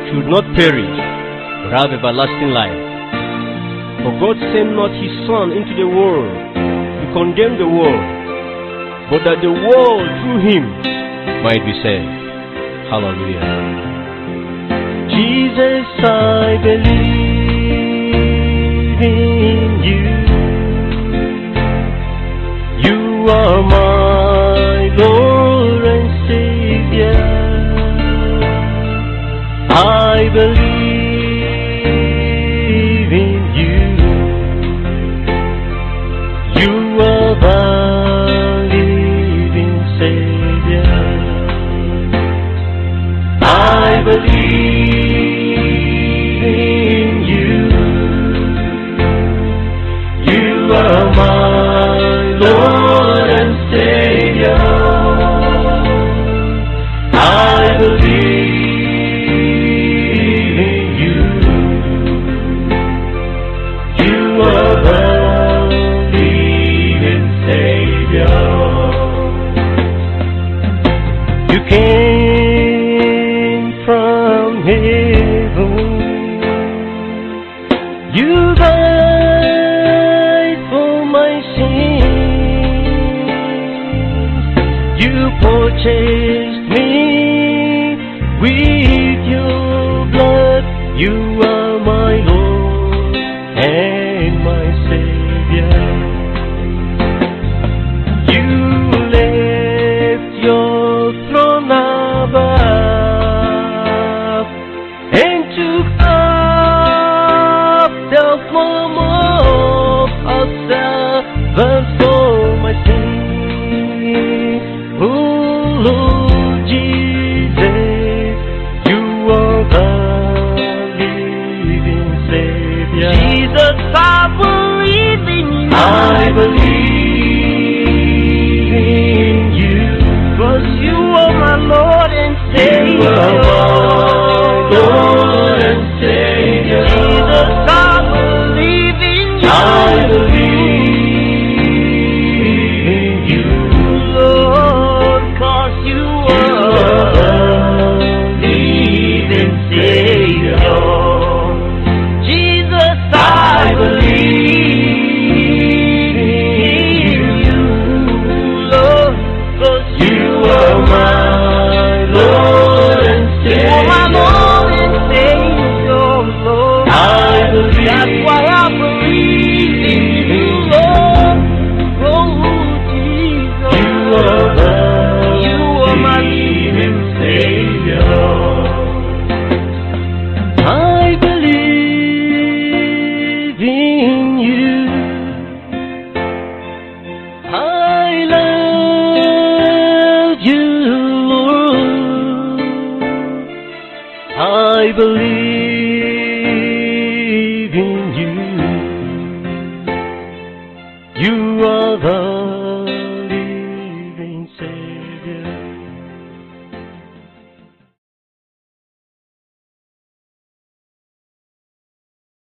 should not perish, but have everlasting life. For God sent not his Son into the world to condemn the world, but that the world through him might be saved. Hallelujah. Jesus, I believe in you. You are my Lord and Savior. I believe in you. You are the living Savior. I believe in you. You are my Lord and Savior. I believe in you. You are the living Savior. You came from heaven. You died for my sins. You purchased me with your blood. You are my Lord and my Savior. You left your throne above and took up the form of a servant for my sin. Oh Lord Jesus, you are the living Savior. Jesus, I believe in you. I believe in you. 'Cause you are my Lord and Savior. You are my Lord and Savior. Jesus, I believe in you. I believe in you, Lord, 'cause you are the living Savior. Jesus, I believe in you, Lord, 'cause you are my Lord and Savior. You are my Lord and Savior, Lord. I believe. That's why I believe in you, Lord. Oh, Jesus. You are my living Savior. I believe in you. I love you, Lord. I believe